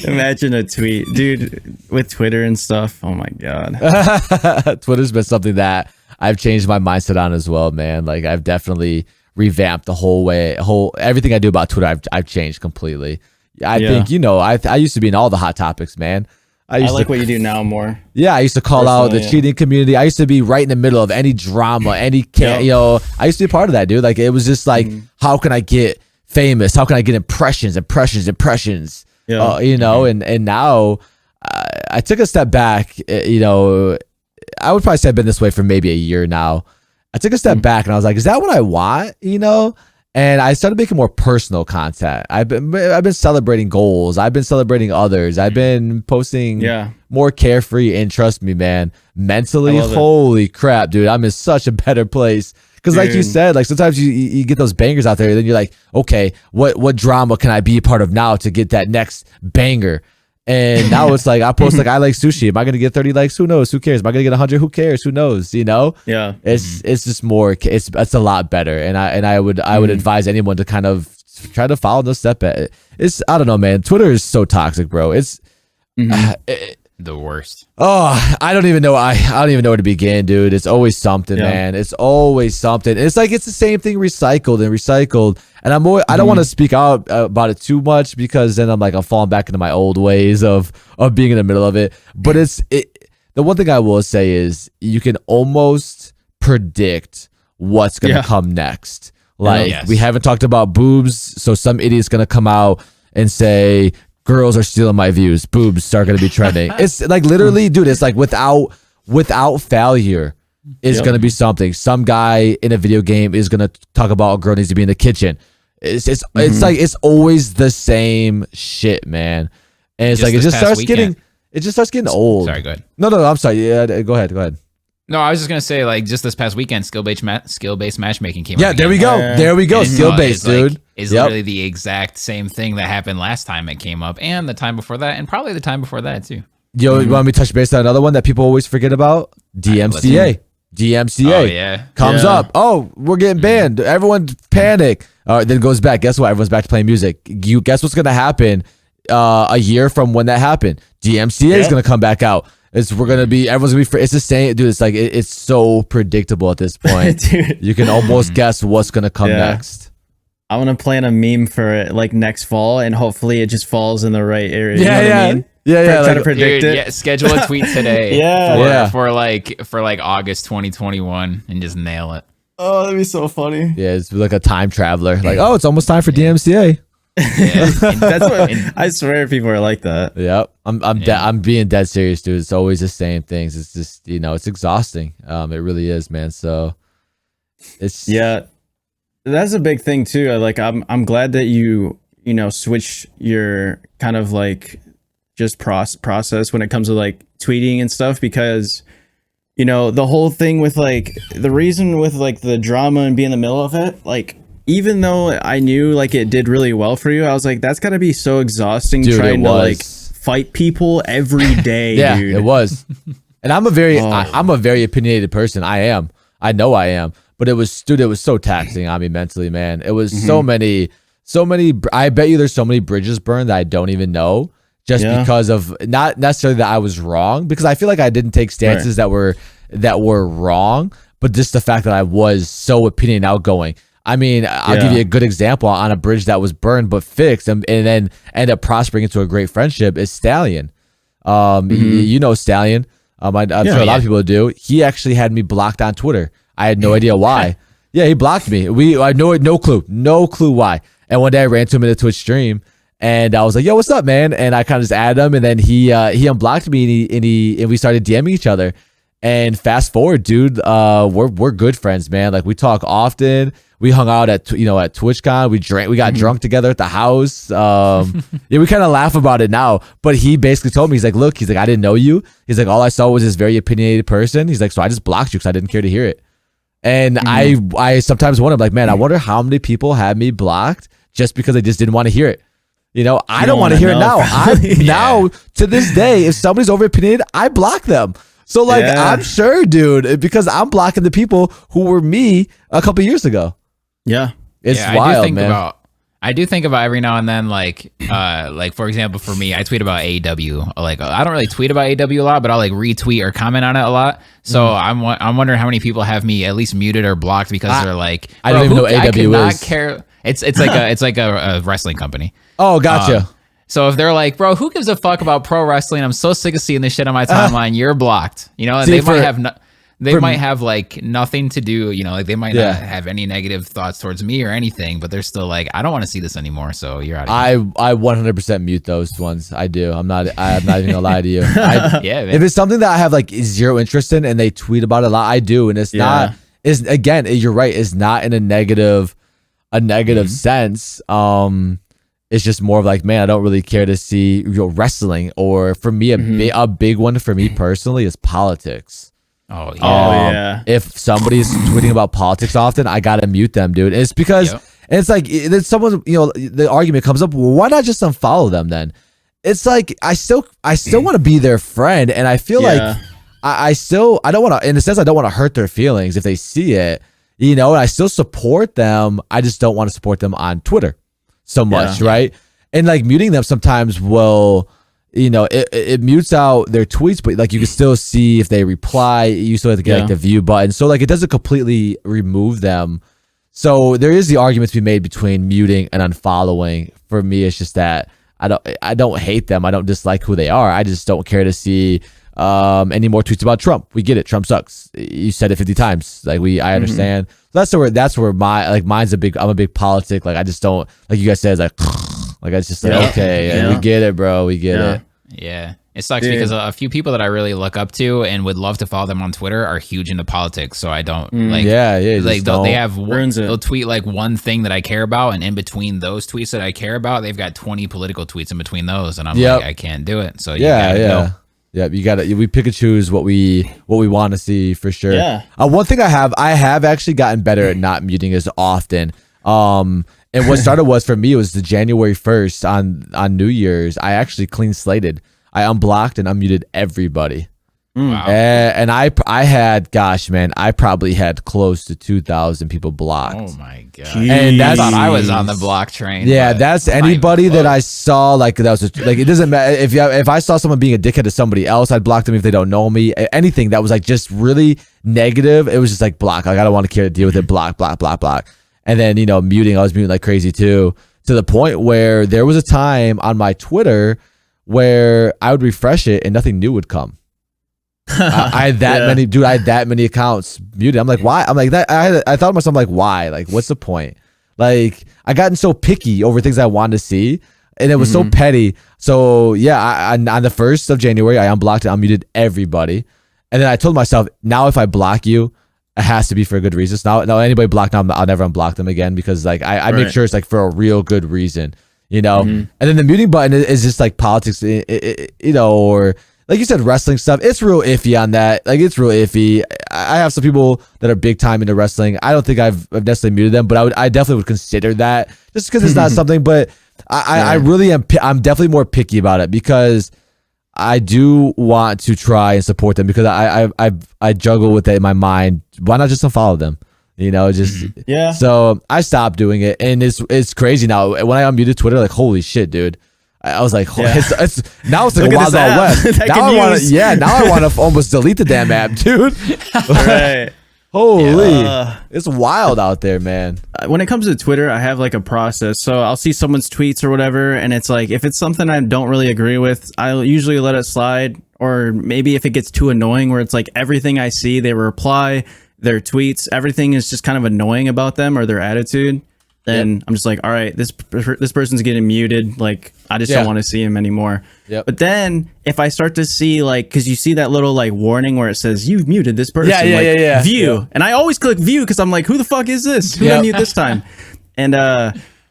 Imagine a tweet, dude, with Twitter and stuff. Oh my god. Twitter's been something that I've changed my mindset on as well, man. Like, I've definitely revamped the everything I do about Twitter. I've changed completely. I think, I used to be in all the hot topics, man. I like what you do now more. Yeah, I used to call out the cheating community. I used to be right in the middle of any drama, I used to be a part of that, dude. Like, it was just like, how can I get famous? How can I get impressions? Yeah. And now I took a step back. I would probably say I've been this way for maybe a year now. I took a step back and I was like, is that what I want? And I started making more personal content. I've been celebrating goals. I've been celebrating others. I've been posting more carefree. And trust me, man, mentally, holy crap, dude, I'm in such a better place. Because like you said, like sometimes you get those bangers out there, and then you're like, okay, what drama can I be a part of now to get that next banger? And now it's like, I post like, I like sushi. Am I gonna get 30 likes? Who knows? Who cares? Am I gonna get 100? Who cares? Who knows? Yeah. It's just more. It's a lot better. And I would advise anyone to kind of try to follow those steps. It's, I don't know, man. Twitter is so toxic, bro. It's the worst. Oh, I don't even know. I don't even know where to begin, dude. It's always something, man. It's always something. It's like, it's the same thing recycled. And I don't want to speak out about it too much, because then I'm falling back into my old ways of being in the middle of it. But the one thing I will say is, you can almost predict what's going to come next Like we haven't talked about boobs, so some idiot's gonna come out and say girls are stealing my views. Boobs are gonna be trending. It's like literally, dude. It's like without failure, is gonna be something. Some guy in a video game is gonna talk about a girl needs to be in the kitchen. It's like it's always the same shit, man. And it's like it just starts getting old. Sorry, go ahead. No, I'm sorry. Yeah, go ahead. No, I was just gonna say, like, just this past weekend, skill-based matchmaking came out. Yeah, there we go. There we go. Skill-based, dude. Like, is literally the exact same thing that happened last time it came up, and the time before that, and probably the time before that too. Yo, you want me to touch base on another one that people always forget about? DMCA. Comes up. Oh, we're getting banned. Everyone panic. Then it goes back. Guess what? Everyone's back to playing music. You guess what's gonna happen? A year from when that happened, DMCA is gonna come back out. Everyone's gonna be. It's the same, dude. It's like it's so predictable at this point. Dude. You can almost guess what's gonna come next. I want to plan a meme for it like next fall, and hopefully it just falls in the right area. Yeah, you know what I mean? Yeah. Try to predict it. Yeah, schedule a tweet today. For like August 2021, and just nail it. Oh, that'd be so funny. Yeah, it's like a time traveler. Like, oh, it's almost time for DMCA. Yeah. That's what I swear people are like that. Yep. I'm being dead serious, dude. It's always the same things. It's just, it's exhausting. It really is, man. So it's that's a big thing too. Like I'm glad that you switch your kind of like just process when it comes to like tweeting and stuff, because the whole thing with like the reason with like the drama and being in the middle of it, like even though I knew like it did really well for you, I was like, that's gotta be so exhausting, dude, trying to like fight people every day. Yeah, dude. It was. And I'm a very I'm a very opinionated person. I know I am. But it was so taxing on me mentally, man. It was so many I bet you there's so many bridges burned that I don't even know, just because of not necessarily that I was wrong, because I feel like I didn't take stances that were wrong, but just the fact that I was so opinion outgoing. I mean, I'll give you a good example on a bridge that was burned but fixed and then ended up prospering into a great friendship is Stallion. You know Stallion. I'm sure a lot of people do. He actually had me blocked on Twitter. I had no idea why. He blocked me. I had no clue why. And one day I ran to him in a Twitch stream and I was like, "Yo, what's up, man?" And I kind of just added him, and then he unblocked me and we started DMing each other. And fast forward, dude, we're good friends, man. Like we talk often. We hung out at TwitchCon. We got drunk together at the house. We kind of laugh about it now. But he basically told me, he's like, "Look, I didn't know you." He's like, "All I saw was this very opinionated person." He's like, "So I just blocked you because I didn't care to hear it." And I sometimes wonder, like, man, I wonder how many people have me blocked just because they just didn't want to hear it. I don't want to hear it now. Now to this day, if somebody's over opinionated, I block them. So like, I'm sure, dude, because I'm blocking the people who were me a couple years ago. Yeah. It's wild, man. I do think about every now and then, like for example, for me, I tweet about AEW. Like, I don't really tweet about AEW a lot, but I'll like retweet or comment on it a lot. So I'm wondering how many people have me at least muted or blocked because they're like, I don't even know what AEW is. Care. It's like a wrestling company. Oh, gotcha. So if they're like, "Bro, who gives a fuck about pro wrestling? I'm so sick of seeing this shit on my timeline." You're blocked. And they might have like nothing to do. Like they might not have any negative thoughts towards me or anything, but they're still like, "I don't want to see this anymore." So you're out of here. I 100% mute those ones. I do. I'm not even gonna lie to you. If it's something that I have like zero interest in and they tweet about it a lot, I do. And it's not. Is again, you're right. It's not in a negative sense. It's just more of like, man, I don't really care to see wrestling. Or for me, a big one for me personally is politics. Oh yeah. If somebody's tweeting about politics often, I gotta mute them, dude. It's because it's like someone, the argument comes up. Well, why not just unfollow them then? It's like I still want to be their friend, and I feel like I don't want to. In a sense, I don't want to hurt their feelings if they see it. And I still support them. I just don't want to support them on Twitter so much, right? And like muting them sometimes will, it mutes out their tweets, but like you can still see if they reply. You still have to get like the view button, so like it doesn't completely remove them. So there is the argument to be made between muting and unfollowing. For me, it's just that I don't hate them. I don't dislike who they are. I just don't care to see any more tweets about Trump. We get it. Trump sucks. You said it 50 times. Like I understand. That's where mine's I'm a big politic. Like I just don't, like you guys said, like I just like, okay, we get it, bro. We get it. Yeah. It sucks because a few people that I really look up to and would love to follow them on Twitter are huge into politics. So I don't like, like they'll tweet like one thing that I care about. And in between those tweets that I care about, they've got 20 political tweets in between those. And I'm like, I can't do it. So you gotta go. We pick and choose what we want to see for sure. Yeah. One thing I have actually gotten better at not muting as often. And what started was for me, it was the January 1st on New Year's. I actually clean slated. I unblocked and unmuted everybody. Wow. And I had, gosh, man, I probably had close to 2,000 people blocked. Oh my god! Jeez. And I thought I was on the block train. Yeah, that's anybody that I saw like that was like, it doesn't matter if I saw someone being a dickhead to somebody else, I'd block them if they don't know me. Anything that was like just really negative, it was just like block. Like I don't want to care to deal with it. Block. And then muting, I was muting like crazy too, to the point where there was a time on my Twitter where I would refresh it and nothing new would come. I had that many, dude. I had that many accounts muted. I'm like, why? I'm like that. I thought to myself, like, why? Like, what's the point? Like, I gotten so picky over things I wanted to see, and it was so petty. So yeah, on the 1st of January, I unblocked and unmuted everybody, and then I told myself, now if I block you, it has to be for a good reason. So now anybody blocked, now I'll never unblock them again, because like I make sure it's like for a real good reason, And then the muting button is just like politics, or like you said, wrestling stuff. It's real iffy on that. Like it's real iffy. I have some people that are big time into wrestling. I don't think I've necessarily muted them, but I definitely would consider that, just because it's not something. But I really am. I'm definitely more picky about it, because I do want to try and support them, because I juggle with it in my mind. Why not just unfollow them? So I stopped doing it, and it's crazy now. When I unmuted Twitter, like, holy shit, dude. I was like, it's now it's like a Wild Wild West. Now I want to almost delete the damn app, dude. Right. Holy, it's wild out there, man. When it comes to Twitter, I have like a process. So I'll see someone's tweets or whatever, and it's like, if it's something I don't really agree with, I'll usually let it slide. Or maybe if it gets too annoying, where it's like everything I see, they reply, their tweets, everything is just kind of annoying about them or their attitude, then I'm just like, all right, this person's getting muted. Like, I just don't want to see him anymore. But then if I start to see, like, because you see that little like warning where it says you've muted this person, view, and I always click view because I'm like, who the fuck is this? Who did I mute this time? And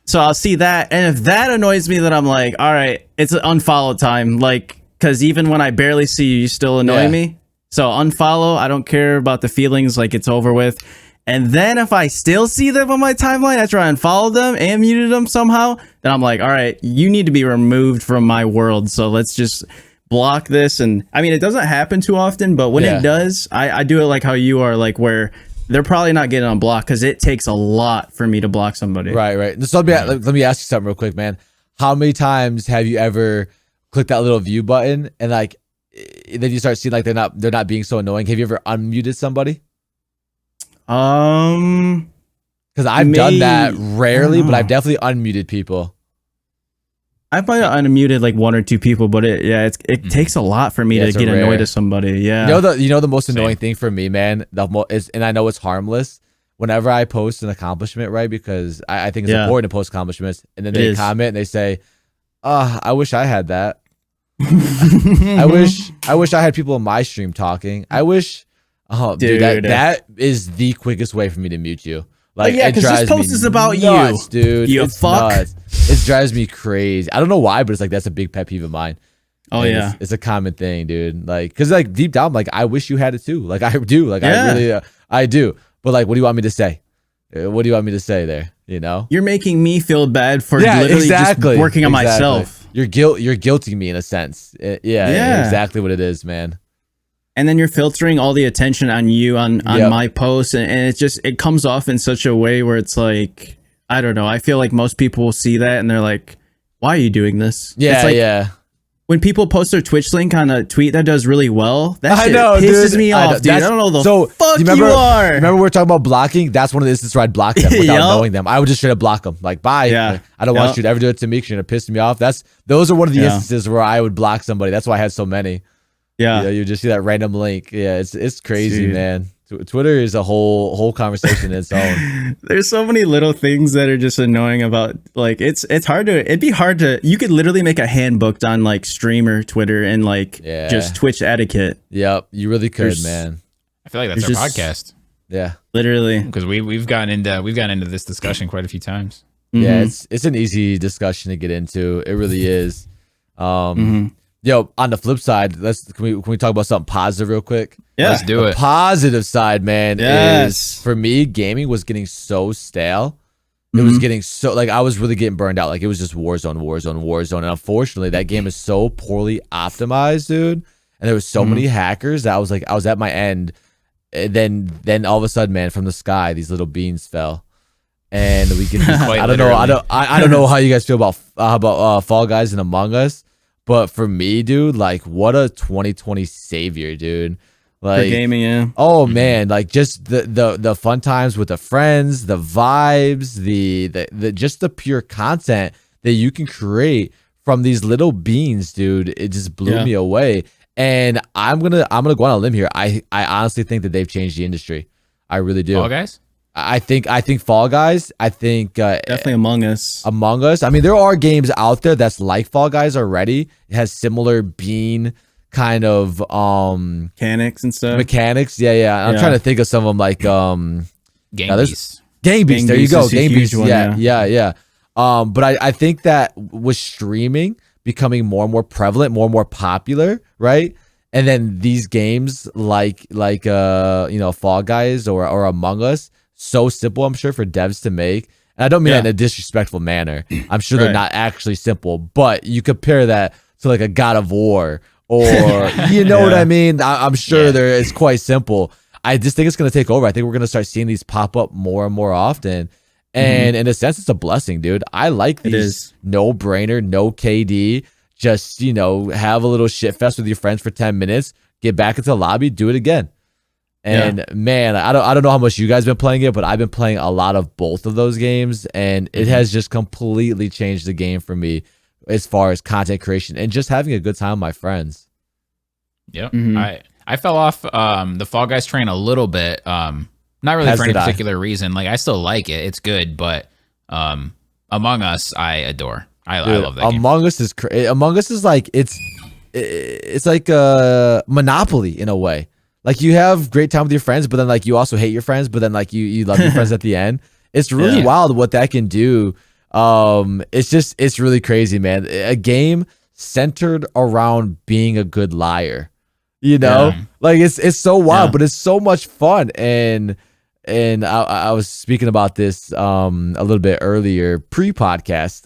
so I'll see that, and if that annoys me, then I'm like, all right, it's unfollow time. Like, because even when I barely see you, you still annoy me. So unfollow. I don't care about the feelings. Like, it's over with. And then if I still see them on my timeline after I unfollowed them and muted them somehow, then I'm like, all right, you need to be removed from my world. So let's just block this. And I mean, it doesn't happen too often, but when it does, I do it like how you are, like where they're probably not getting unblocked, because it takes a lot for me to block somebody. Right. So let me ask you something real quick, man. How many times have you ever clicked that little view button and like then you start seeing like they're not being so annoying? Have you ever unmuted somebody? Because I've done that rarely, but I've definitely unmuted people. I've probably unmuted like one or two people, but it takes a lot for me to get annoyed at somebody. Yeah. You know the most annoying thing for me, man, and I know it's harmless. Whenever I post an accomplishment, right? Because I think it's important to post accomplishments, and then they comment and they say, I wish I had that. I wish I had people in my stream talking. I wish. Oh, dude, that is the quickest way for me to mute you. Like, because this post is about nuts, you, dude. You fuck. Nuts. It drives me crazy. I don't know why, but it's like that's a big pet peeve of mine. Oh, and it's a common thing, dude. Like, because like deep down, like I wish you had it too. Like I do. Like I really, I do. But like, what do you want me to say? What do you want me to say there? You're making me feel bad for literally just working on myself. You're guilting me in a sense. Exactly what it is, man. And then you're filtering all the attention on you on my posts, and it comes off in such a way where it's like, I don't know. I feel like most people will see that and they're like, why are you doing this? Yeah, it's like, when people post their Twitch link on a tweet that does really well, that shit pisses me off, dude. I don't know the fuck you are. Remember we were talking about blocking? That's one of the instances where I'd block them without knowing them. I would just straight up block them. Like, bye. Yeah. I don't want you to ever do it to me because you're going to piss me off. Those are one of the instances where I would block somebody. That's why I had so many. Yeah, you just see that random link. Yeah, it's crazy, dude. Man. Twitter is a whole conversation in its own. There's so many little things that are just annoying about like it'd be hard to you could literally make a handbook on like streamer Twitter and like just Twitch etiquette. Yep, you really could, man. I feel like that's our podcast. Yeah, literally, because we've gotten into this discussion quite a few times. Yeah, it's an easy discussion to get into. It really is. Yo, on the flip side, can we talk about something positive real quick? Yeah, let's do it. Positive side, man, is for me, gaming was getting so stale. It was getting so like I was really getting burned out. Like it was just Warzone. And unfortunately, that game is so poorly optimized, dude. And there was so many hackers that I was at my end. And then all of a sudden, man, from the sky, these little beans fell. And we can I don't know how you guys feel about Fall Guys and Among Us. But for me, dude, like what a 2020 savior, dude. Like for gaming, yeah. Oh man, like just the fun times with the friends, the vibes, the just the pure content that you can create from these little beans, dude. It just blew me away. And I'm gonna go on a limb here. I honestly think that they've changed the industry. I really do. Fall Guys? I think Fall Guys. I think definitely Among Us. Among Us. I mean, there are games out there that's like Fall Guys already. It has similar bean kind of mechanics and stuff. Mechanics, yeah. I'm trying to think of some of them like Gang Beasts. Gang Beasts. There you go. Gang Beasts. One, yeah. But I think that with streaming becoming more and more prevalent, more and more popular, right? And then these games like Fall Guys or Among Us. So simple, I'm sure, for devs to make. And I don't mean that in a disrespectful manner. I'm sure they're not actually simple, but you compare that to like a God of War or you know what I mean? I'm sure it's quite simple. I just think it's going to take over. I think we're going to start seeing these pop up more and more often. And in a sense, it's a blessing, dude. I like these no-brainer, no KD. Just, have a little shit fest with your friends for 10 minutes, get back into the lobby, do it again. And man, I don't know how much you guys been playing it, but I've been playing a lot of both of those games, and it has just completely changed the game for me as far as content creation and just having a good time with my friends. Yep. I fell off the Fall Guys train a little bit. Not really for any particular reason. Like I still like it. It's good, but Among Us I adore. I love that Among game. Us is Among Us is like it's like a Monopoly in a way. Like you have great time with your friends, but then like you also hate your friends, but then like you love your friends at the end. It's really wild what that can do. It's really crazy, man. A game centered around being a good liar. Like it's so wild, but it's so much fun. And I was speaking about this a little bit earlier pre-podcast.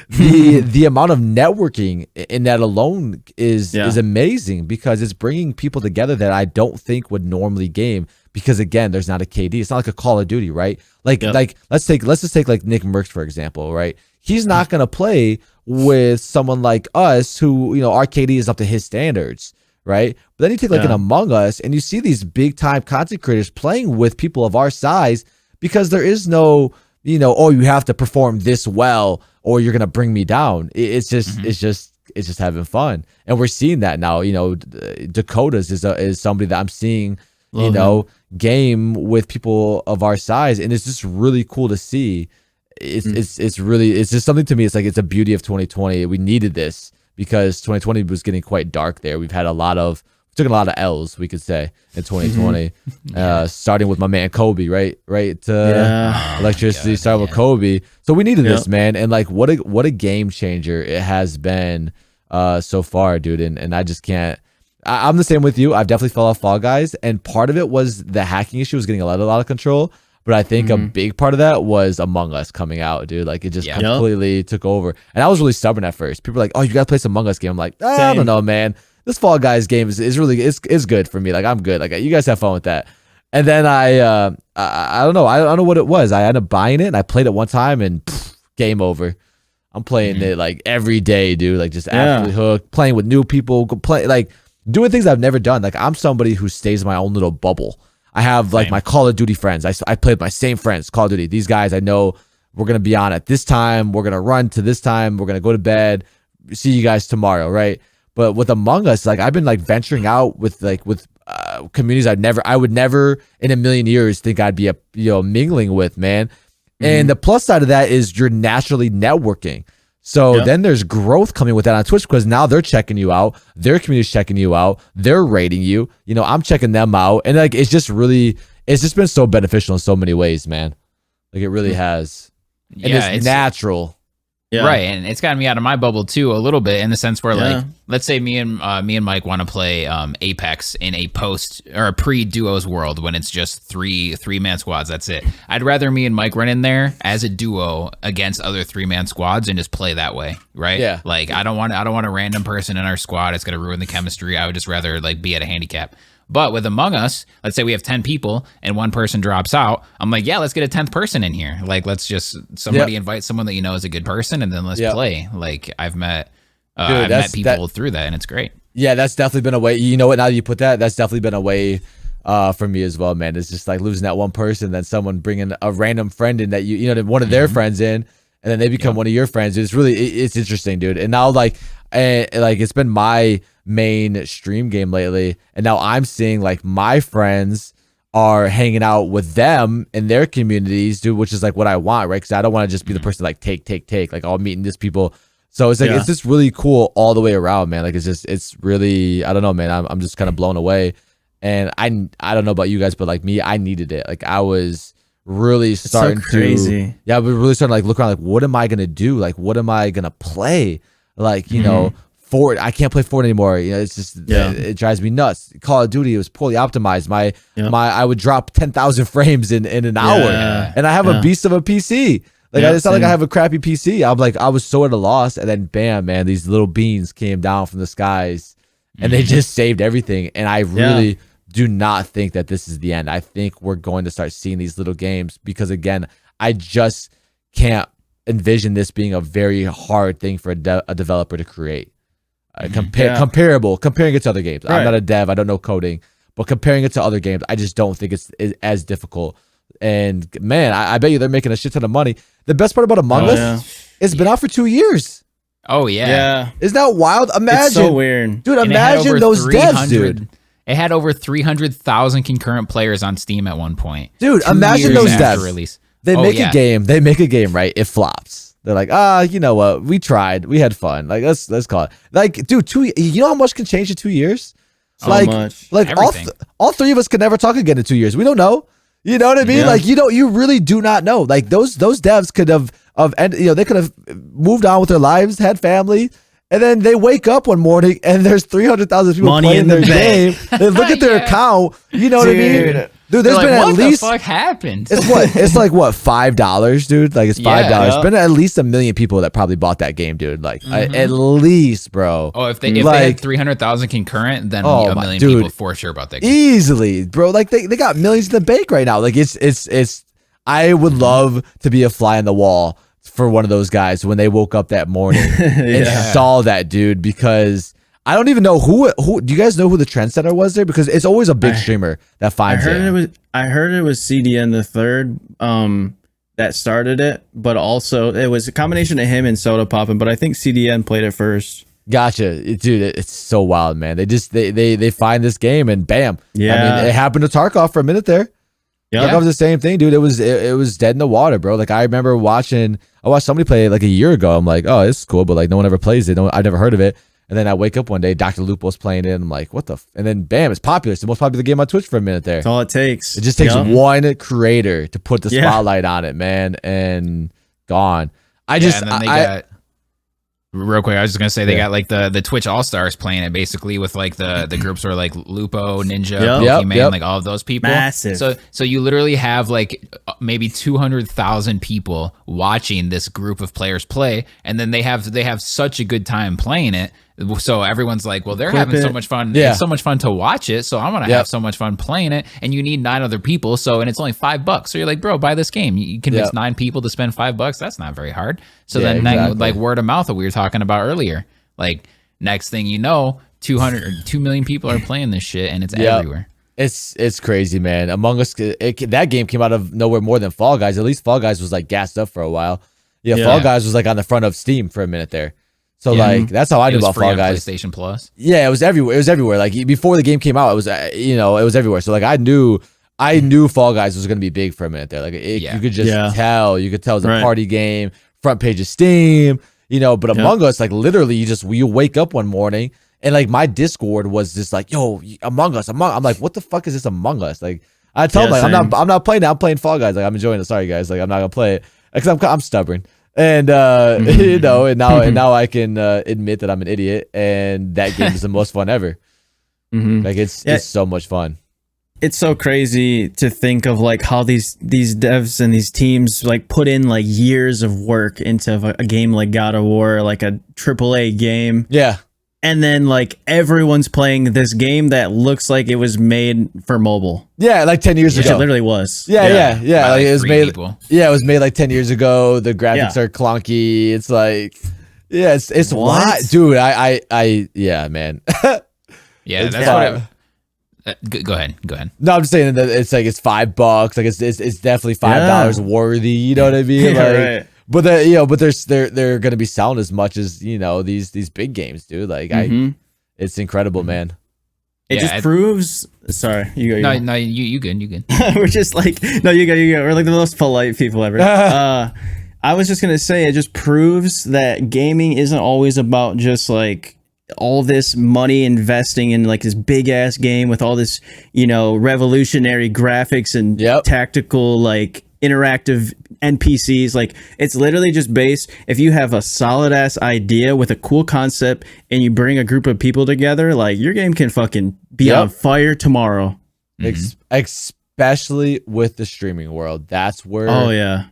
the amount of networking in that alone is amazing because it's bringing people together that I don't think would normally game because again, there's not a KD. It's not like a Call of Duty, right? Like let's just take like Nick Merckx for example, right? He's not gonna play with someone like us who our KD is up to his standards. Right. But then you take like an Among Us and you see these big time content creators playing with people of our size because there is no, you have to perform this well or you're going to bring me down. It's just having fun. And we're seeing that now, Dakotas is somebody that I'm seeing, game with people of our size. And it's just really cool to see. It's just something to me. It's like, it's a beauty of 2020. We needed this. Because 2020 was getting quite dark there. We've taken a lot of L's, we could say, in 2020. Starting with my man Kobe, right? Electricity started with Kobe. So we needed this, man. And like what a game changer it has been so far, dude. And I just can't. I'm the same with you. I've definitely fell off Fall Guys. And part of it was the hacking issue was getting a lot of control. But I think a big part of that was Among Us coming out, dude. Like it just completely took over. And I was really stubborn at first. People were like, "Oh, you gotta play some Among Us game." I'm like, I don't know, man. This Fall Guys game is really is good for me. Like I'm good. Like you guys have fun with that. And then I don't know. I don't know what it was. I ended up buying it and I played it one time and game over. I'm playing it like every day, dude. Like just absolutely hooked. Playing with new people, doing things I've never done. Like I'm somebody who stays in my own little bubble. I have like my Call of Duty friends. I play with my same friends, Call of Duty. These guys I know we're going to be on at this time. We're going to run to this time. We're going to go to bed. See you guys tomorrow, right? But with Among Us, like I've been like venturing out with communities I would never in a million years think I'd be mingling with, man. And the plus side of that is you're naturally networking. So then there's growth coming with that on Twitch, because now they're checking you out, their community's checking you out, they're rating you, I'm checking them out, and like it's just been so beneficial in so many ways, man. Like it really has. And it's natural. Yeah. Right, and it's gotten me out of my bubble too a little bit, in the sense where like, let's say me and Mike want to play Apex in a post or a pre-duos world when it's just three-man squads. That's it. I'd rather me and Mike run in there as a duo against other 3-man squads and just play that way, right? Yeah. Like I don't want a random person in our squad. It's gonna ruin the chemistry. I would just rather like be at a handicap. But with Among Us, let's say we have 10 people and one person drops out. I'm like, yeah, let's get a 10th person in here. Like, let's just invite someone that is a good person, and then let's play. Like, I've met people through that, and it's great. Yeah, that's definitely been a way. You know what? Now that you put that, that's definitely been a way for me as well, man. It's just like losing that one person, then someone bringing a random friend in that one of their friends in, and then they become one of your friends. It's really it's interesting, dude. And now like it's been my main stream game lately, and now I'm seeing like my friends are hanging out with them in their communities, dude, which is like what I want, right? Because I don't want to just be the person like take like all meeting these people. So it's like it's just really cool all the way around, man. Like it's really, I don't know, man. I'm just kind of blown away, and I don't know about you guys, but like me, I needed it. Like I was really starting to I was really starting to like look around, like what am I gonna do? Like what am I gonna play? Like Fort, I can't play Fort anymore. It's just it drives me nuts. Call of Duty, it was poorly optimized. I would drop 10,000 frames in an hour, and I have a beast of a PC. Like it's not like I have a crappy PC. I'm like, I was so at a loss, and then bam, man, these little beans came down from the skies, and they just saved everything. And I really do not think that this is the end. I think we're going to start seeing these little games, because again, I just can't envision this being a very hard thing for a developer to create. Comparing it to other games. Right. I'm not a dev, I don't know coding, but comparing it to other games, I just don't think it's as difficult. And man, I bet you they're making a shit ton of money. The best part about Among Us, it's been out for 2 years. Oh yeah. Isn't that wild? Imagine, it's so weird, dude. Imagine those devs, dude. It had over 300,000 concurrent players on Steam at one point, dude. Imagine those devs. Release. They make a game. They make a game, right? It flops. They're like, you know what? We tried. We had fun. Like, let's call it. Like, dude, you know how much can change in 2 years? Much. Like all three of us could never talk again in 2 years. We don't know. You know what I mean? Yeah. Like, you really do not know. Like those devs could have they could have moved on with their lives, had family, and then they wake up one morning and there's 300,000 people playing their game. They look at their account. You know what I mean? Dude, there's been at least what the fuck happened? It's like what, $5, dude? Like it's $5. There's been at least 1 million people that probably bought that game, dude. Like at least, bro. Oh, if they had 300,000 concurrent, then 1 million people for sure bought that game. Easily, bro. Like they got millions in the bank right now. Like it's I would love to be a fly on the wall for one of those guys when they woke up that morning and saw that, dude, because I don't even know who. Do you guys know who the trendsetter was there? Because it's always a big streamer that finds it. I heard it was CDN the third that started it, but also it was a combination of him and Soda Poppin'. But I think CDN played it first. Gotcha, dude. It's so wild, man. They find this game and bam. Yeah, I mean, it happened to Tarkov for a minute there. Yeah, Tarkov was the same thing, dude. It was dead in the water, bro. Like I remember I watched somebody play it like a year ago. I'm like, oh, it's cool, but like no one ever plays it. I've never heard of it. And then I wake up one day, Dr. Lupo's playing it, and I'm like, what the and then bam, it's popular. It's the most popular game on Twitch for a minute there. That's all it takes. It just takes one creator to put the spotlight on it, man, and gone. Real quick, I was just gonna say they got like the Twitch All-Stars playing it basically with like the groups where like Lupo, Ninja, Pokemon, like all of those people. Massive. So you literally have like maybe 200,000 people watching this group of players play, and then they have such a good time playing it. So everyone's like, well, they're having so much fun. Yeah. It's so much fun to watch it. So I'm going to have so much fun playing it. And you need 9 other people. And it's only $5. So you're like, bro, buy this game. You convince 9 people to spend $5. That's not very hard. So then like word of mouth that we were talking about earlier, like next thing you know, 2 million people are playing this shit, and it's everywhere. It's crazy, man. Among Us, that game came out of nowhere more than Fall Guys. At least Fall Guys was like gassed up for a while. Fall Guys was like on the front of Steam for a minute there. So like that's how I knew about Fall Guys. PlayStation Plus. Yeah, it was everywhere. It was everywhere. Like before the game came out, it was it was everywhere. So like I knew Fall Guys was gonna be big for a minute there. Like you could just tell. You could tell it was a party game, front page of Steam. But Among Us, like literally, you wake up one morning and like my Discord was just like, yo, Among Us. I'm like, what the fuck is this Among Us? Like I tell them, like, I'm not playing it. I'm playing Fall Guys. Like I'm enjoying it. Sorry guys, like I'm not gonna play it because I'm stubborn. And and now I can admit that I'm an idiot, and that game is the most fun ever. Like it's so much fun. It's so crazy to think of like how these devs and these teams like put in like years of work into a game like God of War, like a AAA game. Yeah. And then like everyone's playing this game that looks like it was made for mobile. Yeah, like 10 years ago. It literally was. Yeah. Like it was made. People. Yeah, it was made like 10 years ago. The graphics are clunky. It's like, it's wild, dude. Yeah, man. Yeah, that's what. Go ahead. No, I'm just saying that it's like it's $5. Like it's definitely $5 worthy. You know what I mean? Like, right. But they're gonna be selling as much as these big games, dude. Like it's incredible, man. It just proves. Sorry, you go. No, you good. We're just like you go. We're like the most polite people ever. I was just gonna say it just proves that gaming isn't always about just like all this money investing in like this big ass game with all this revolutionary graphics and tactical like interactive NPCs. Like it's literally just based if you have a solid ass idea with a cool concept and you bring a group of people together, like your game can fucking be on fire tomorrow. Especially with the streaming world, that's where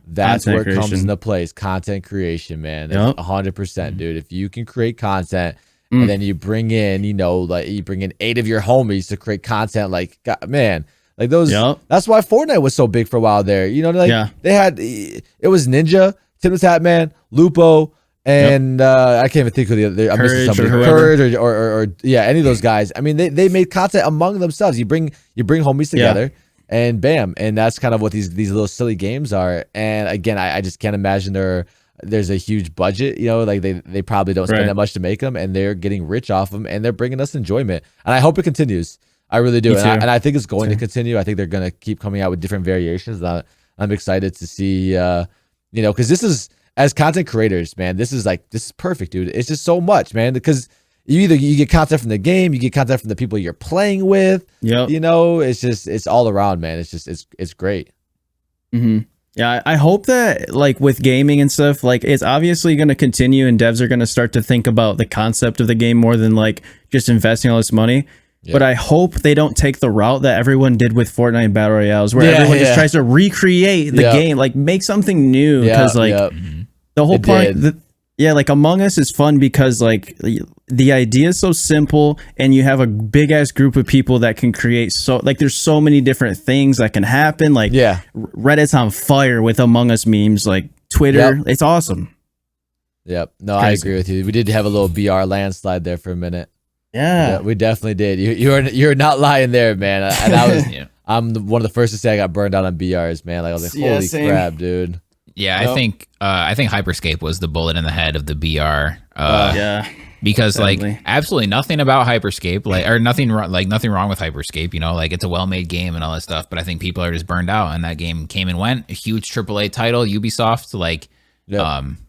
that's where it comes into place. Content creation, man. 100%, dude. If you can create content and then you bring in you bring in 8 of your homies to create content, like God, man. Like those, that's why Fortnite was so big for a while there. They had, it was Ninja, Tim the Tap Man, Lupo, and I can't even think of the other. I'm missing somebody. Courage or any of those guys. I mean, they made content among themselves. You bring homies together, and bam, and that's kind of what these little silly games are. And again, I just can't imagine there's a huge budget. Like they probably don't spend that much to make them, and they're getting rich off them, and they're bringing us enjoyment. And I hope it continues. I really do. And I think it's going to continue. I think they're going to keep coming out with different variations. I'm excited to see, because this is, as content creators, man, this is perfect, dude. It's just so much, man, because you get content from the game, you get content from the people you're playing with. It's all around, man. It's great. Yeah, I hope that like with gaming and stuff, like it's obviously going to continue and devs are going to start to think about the concept of the game more than like just investing all this money. But I hope they don't take the route that everyone did with Fortnite Battle Royales, where everyone just tries to recreate the game, like make something new. Because the whole point, like Among Us is fun because like the idea is so simple, and you have a big ass group of people that can create. So like there's so many different things that can happen. Like Reddit's on fire with Among Us memes. Like Twitter, it's awesome. Yep. No, I agree with you. We did have a little BR landslide there for a minute. Yeah, we definitely did. You're not lying there, man. And I was, I'm one of the first to say I got burned out on BRs, man. Like I was like, holy crap, dude. Yeah, I think Hyperscape was the bullet in the head of the BR. Because definitely. Like absolutely nothing about Hyperscape, nothing wrong with Hyperscape. Like it's a well-made game and all that stuff. But I think people are just burned out, and that game came and went. A huge AAA title, Ubisoft,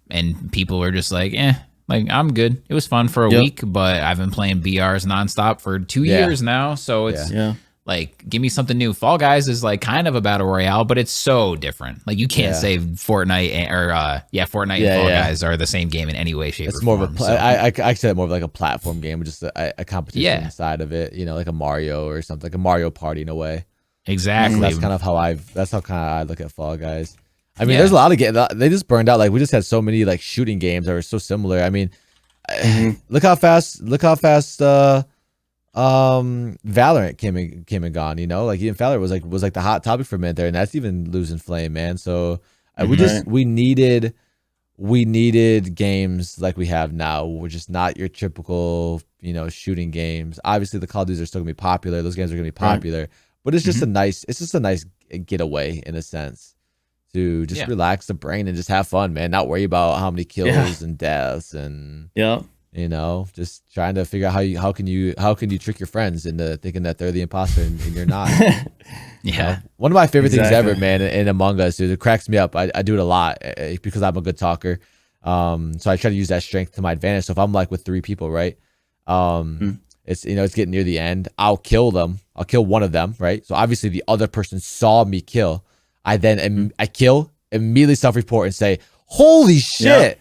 and people were just like, like, I'm good. It was fun for a week, but I've been playing BRs nonstop for 2 years now. So it's like, give me something new. Fall Guys is like kind of a battle royale, but it's so different. Like you can't say Fortnite or Fortnite and Fall Guys are the same game in any way, shape, or form. It's more of I say it more of like a platform game, just a competition inside of it. Like a Mario or something, like a Mario Party in a way. Exactly. That's kind of how I look at Fall Guys. I mean, there's a lot of games. They just burned out. Like we just had so many like shooting games that were so similar. I mean, look how fast Valorant came and gone. Like even Valorant was like the hot topic for a minute there, and that's even losing flame, man. So we needed games like we have now. We're just not your typical shooting games. Obviously, the Call of Duty are still gonna be popular. Those games are gonna be popular, but it's just a nice getaway in a sense to just relax the brain and just have fun, man. Not worry about how many kills and deaths and you know, just trying to figure out how can you trick your friends into thinking that they're the imposter and you're not. You know? One of my favorite things ever, man, in Among Us, dude, it cracks me up. I do it a lot because I'm a good talker. So I try to use that strength to my advantage. So if I'm like with 3 people, right? It's, you know, it's getting near the end. I'll kill them. I'll kill one of them, right? So obviously the other person saw me kill. I then I kill, immediately self-report and say, "Holy shit!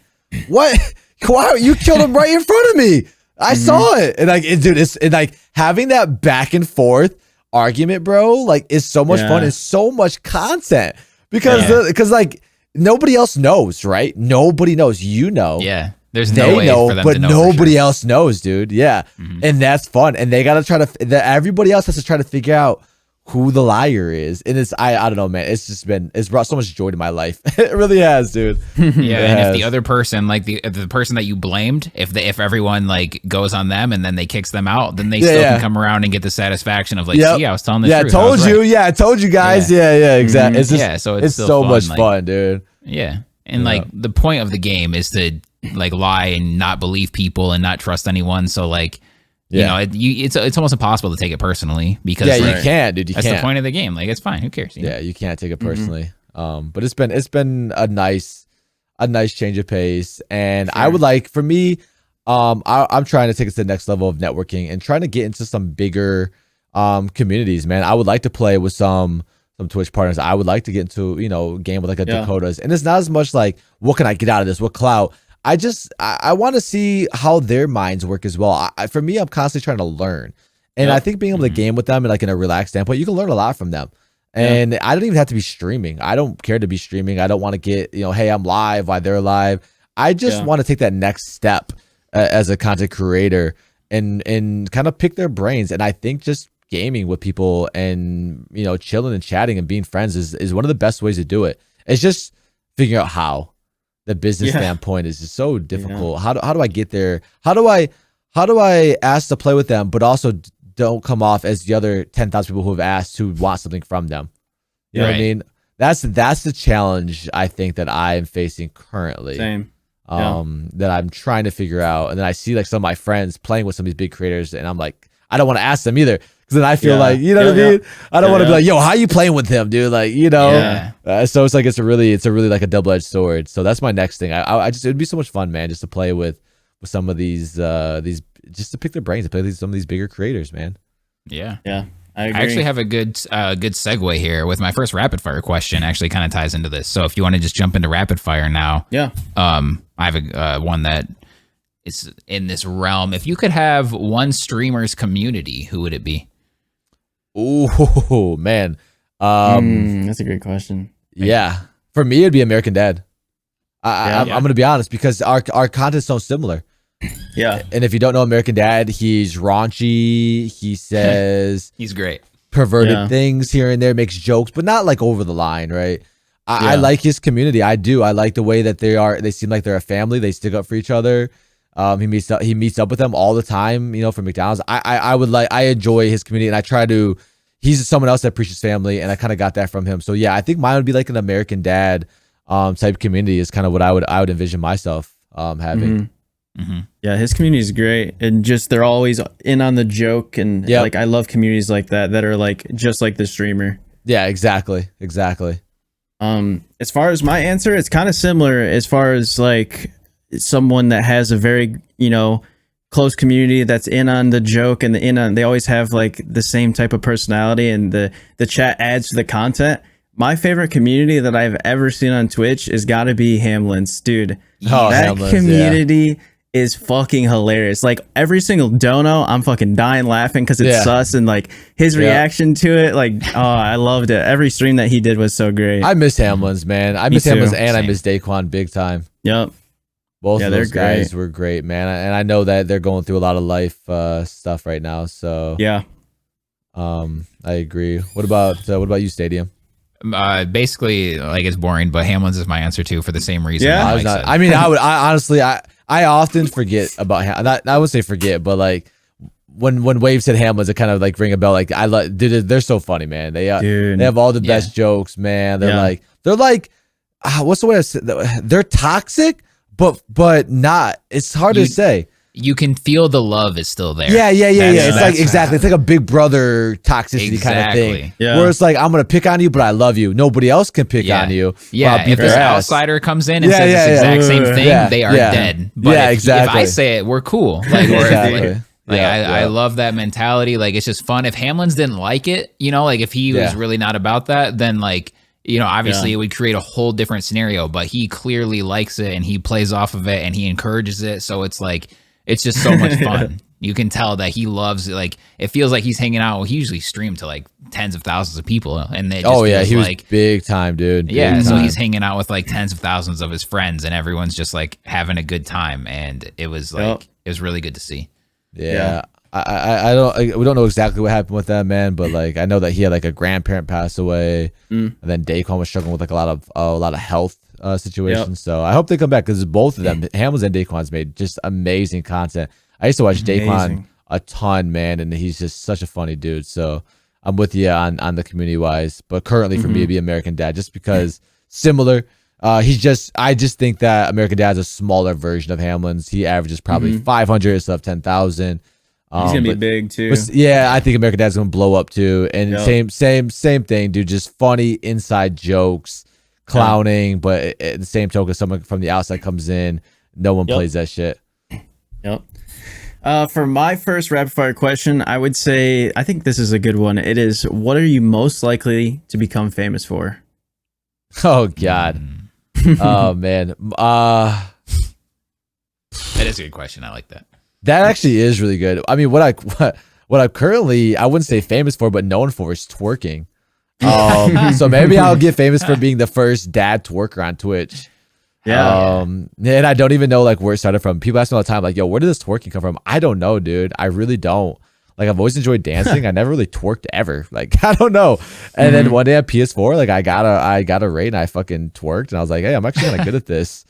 What? Wow, you killed him right in front of me. I saw it." And like, dude, it's like having that back and forth argument, bro. Like, is so much fun and so much content because like nobody else knows, right? Nobody knows. You know, there's no way for them but to know, nobody else knows, dude. And that's fun. And they gotta try to. Everybody else has to try to figure out who the liar is. And it's I don't know, man. It's brought so much joy to my life. It really has, dude. And if the other person, like the person that you blamed, if everyone like goes on them and then they kicks them out, then they still can come around and get the satisfaction of like, see, I was telling the truth. I told you. I told you guys. Exactly. It's just, so it's so much fun, dude. And like the point of the game is to like lie and not believe people and not trust anyone. So like, you know, it's almost impossible to take it personally because you can't, dude. That's the point of the game. Like, it's fine. Who cares? You know? You can't take it personally. But it's been a nice change of pace, and I would like, for me, I'm trying to take it to the next level of networking and trying to get into some bigger communities, man. I would like to play with some Twitch partners. I would like to get into, you know, game with like a Dakotas, and it's not as much like what can I get out of this, what clout. I want to see how their minds work as well. For me, I'm constantly trying to learn. And I think being able to game with them and like in a relaxed standpoint, you can learn a lot from them. And I don't even have to be streaming. I don't care to be streaming. I don't want to get, you know, hey, I'm live while they're live. I just want to take that next step as a content creator and kind of pick their brains. And I think just gaming with people and, you know, chilling and chatting and being friends is one of the best ways to do it. It's just figuring out how. The business standpoint is just so difficult. How do I get there? How do I ask to play with them, but also don't come off as the other 10,000 people who have asked who want something from them? You know what I mean? That's the challenge I think that I am facing currently. Same. That I'm trying to figure out. And then I see like some of my friends playing with some of these big creators, and I'm like, I don't want to ask them either. Because then I feel like, you know what I mean? I don't want to be like, yo, how you playing with him, dude? Like, you know? So it's like, it's a really like a double-edged sword. So that's my next thing. I just, it'd be so much fun, man, just to play with some of these, just to pick their brains, to play with some of these bigger creators, man. I agree. I actually have a good segue here with my first rapid fire question. Actually kind of ties into this. So if you want to just jump into rapid fire now. I have a one that is in this realm. If you could have one streamer's community, who would it be? Oh man, that's a great question. For me it'd be American Dad. I'm gonna be honest, because our content's so similar. And if you don't know American Dad, he's raunchy. He says he's great, perverted things here and there, makes jokes, but not like over the line, right? I like his community. I do. I like the way that they seem like they're a family. They stick up for each other. He meets up with them all the time, you know, for McDonald's. I enjoy his community, and he's someone else that preaches family, and I kind of got that from him. So I think mine would be like an American Dad type community is kind of what I would envision myself having. Yeah, his community is great, and just they're always in on the joke, and like I love communities like that are like just like the streamer. Yeah, exactly. As far as my answer, it's kind of similar as far as like someone that has a very, you know, close community that's in on the joke, and they always have like the same type of personality, and the chat adds to the content. My favorite community that I've ever seen on Twitch is gotta be Hamlin's, dude. That community is fucking hilarious. Like every single dono, I'm fucking dying laughing because it's sus, and like his reaction to it, like, oh, I loved it. Every stream that he did was so great. I miss Hamlin's, man. I miss Hamlin's, and I miss Daquan big time. Both of those guys were great, man. And I know that they're going through a lot of life stuff right now. So I agree. What about you, Stadium? Basically, like, it's boring, but Hamlin's is my answer too, for the same reason. I honestly often forget about I would say forget, but like when Wave said Hamlin's, it kind of like ring a bell. Like, dude, they're so funny, man. They have all the best jokes, man. They're what's the way I say, they're toxic, but not. It's hard to say. You can feel the love is still there. Yeah. It's like exactly. It's like a big brother toxicity kind of thing. Yeah. Where it's like, I'm gonna pick on you, but I love you. Nobody else can pick on you. Yeah. If this outsider comes in and says this exact same thing, they are dead. But exactly. If I say it, we're cool. Like, I love that mentality. Like, it's just fun. If Hamlin's didn't like it, you know, like if he was really not about that, then like, you know, obviously it would create a whole different scenario. But he clearly likes it and he plays off of it and he encourages it. So it's like, it's just so much fun. You can tell that he loves it. Like, it feels like he's hanging out. Well, he usually streamed to like tens of thousands of people, and they just he was big time, dude. Big time. He's hanging out with like tens of thousands of his friends, and everyone's just like having a good time, and it was like it was really good to see. Yeah. We don't know exactly what happened with that man, but like I know that he had like a grandparent pass away, and then Daquan was struggling with like a lot of health situations. So I hope they come back because both of them, Hamlin's and Daquan's, made just amazing content. I used to watch Daquan a ton, man, and he's just such a funny dude. So I'm with you on the community wise, but currently for me to be American Dad, just because similar. I just think that American Dad's a smaller version of Hamlin's. He averages probably 500 instead of 10,000. He's gonna be big too. I think American Dad's gonna blow up too. And same thing, dude. Just funny inside jokes, clowning, but at the same token, someone from the outside comes in, no one plays that shit. Yep. For my first rapid fire question, I would say I think this is a good one. It is, what are you most likely to become famous for? Oh God. Oh man. That is a good question. I like that. That actually is really good. I mean, what I'm currently, I wouldn't say famous for, but known for is twerking. So maybe I'll get famous for being the first dad twerker on Twitch. Yeah. And I don't even know like where it started from. People ask me all the time, like, yo, where did this twerking come from? I don't know, dude. I really don't. Like, I've always enjoyed dancing. I never really twerked ever. Like, I don't know. And then one day at PS4, like I got a rate and I fucking twerked and I was like, hey, I'm actually kind of good at this.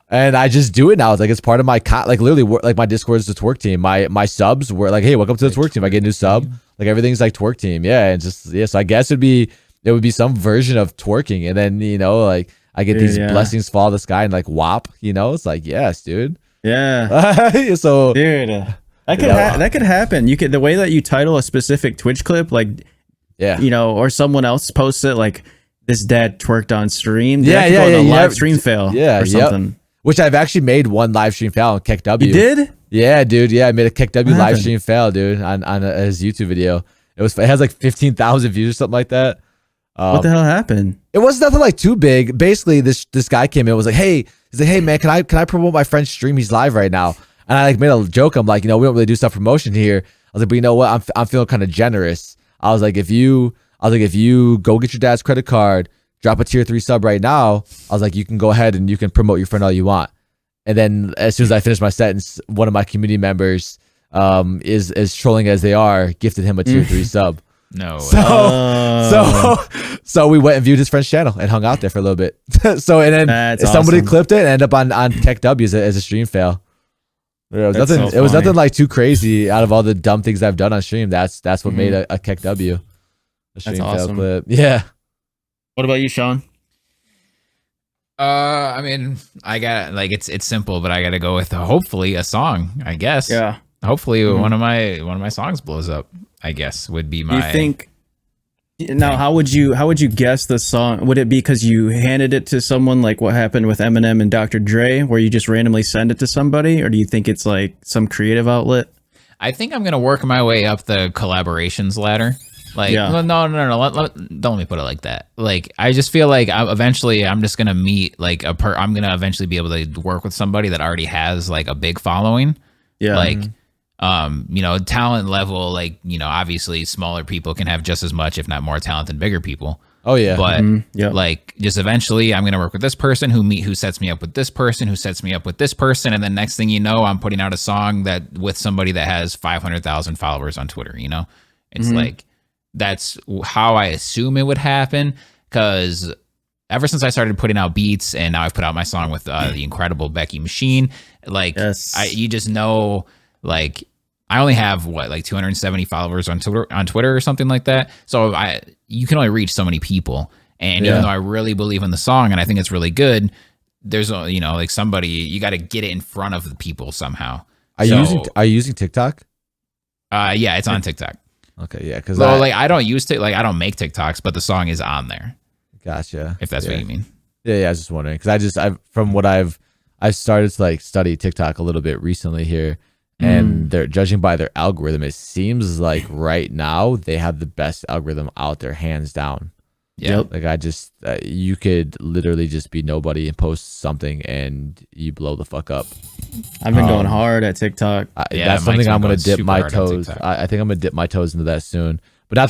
And I just do it now. It's like, it's part of my like literally like my Discord is the twerk team. My subs were like, hey, welcome to the twerk team. I get a new sub. Like everything's like twerk team. Yeah. And just, so I guess it would be some version of twerking. And then, you know, like I get these blessings fall out of the sky and like WAP, you know, it's like, yes, dude. Yeah. So dude, that could happen. You could, the way that you title a specific Twitch clip, like, you know, or someone else posts it, like this dad twerked on stream. Live stream fail. Or something. Which I've actually made one live stream fail on KeckW. You did? Yeah, dude. Yeah, I made a KeckW live stream fail, dude, on his YouTube video. It has like 15,000 views or something like that. What the hell happened? It wasn't nothing like too big. Basically, this guy came in and was like, he's like, hey man, can I promote my friend's stream? He's live right now. And I like made a joke. I'm like, you know, we don't really do stuff promotion here. I was like, but you know what? I'm feeling kind of generous. I was like, if you go get your dad's credit card, drop a tier 3 sub right now, I was like, you can go ahead and you can promote your friend all you want. And then as soon as I finished my sentence, one of my community members, is as trolling as they are, gifted him a tier 3 sub. No. So we went and viewed his friend's channel and hung out there for a little bit. And then somebody clipped it and ended up on KeckW as a stream fail. It was nothing like too crazy out of all the dumb things I've done on stream. That's what made a KeckW. A stream fail clip. Yeah. What about you, Sean? I mean, I got like it's simple, but I got to go with hopefully a song, I guess. Yeah. Hopefully one of my songs blows up, I guess, would be my. You think? Now, how would you guess the song? Would it be because you handed it to someone, like what happened with Eminem and Dr. Dre, where you just randomly send it to somebody, or do you think it's like some creative outlet? I think I'm gonna work my way up the collaborations ladder. Like, no, don't let me put it like that. Like, I just feel like eventually I'm just gonna meet like I'm gonna eventually be able to work with somebody that already has like a big following. Yeah. Like, you know, talent level, like, you know, obviously smaller people can have just as much, if not more talent than bigger people. Oh yeah. But like, just eventually I'm gonna work with this person who sets me up with this person who sets me up with this person, and then next thing you know, I'm putting out a song that with somebody that has 500,000 followers on Twitter. You know, it's like. That's how I assume it would happen, because ever since I started putting out beats and now I've put out my song with the incredible Becky Machine, like you just know, like I only have like 270 followers on Twitter or something like that. So you can only reach so many people. And even though I really believe in the song and I think it's really good, there's like somebody, you got to get it in front of the people somehow. Are you using TikTok? Yeah, it's on TikTok. Okay, yeah, because I don't use it. Like I don't make TikToks, but the song is on there. Gotcha. If that's what you mean. Yeah, I was just wondering because I've started to like study TikTok a little bit recently here, and they're judging by their algorithm. It seems like right now they have the best algorithm out there, hands down. Yeah. Like you could literally just be nobody and post something and you blow the fuck up. I've been going hard at TikTok. That's something I'm gonna dip my toes. I think I'm gonna dip my toes into that soon. But not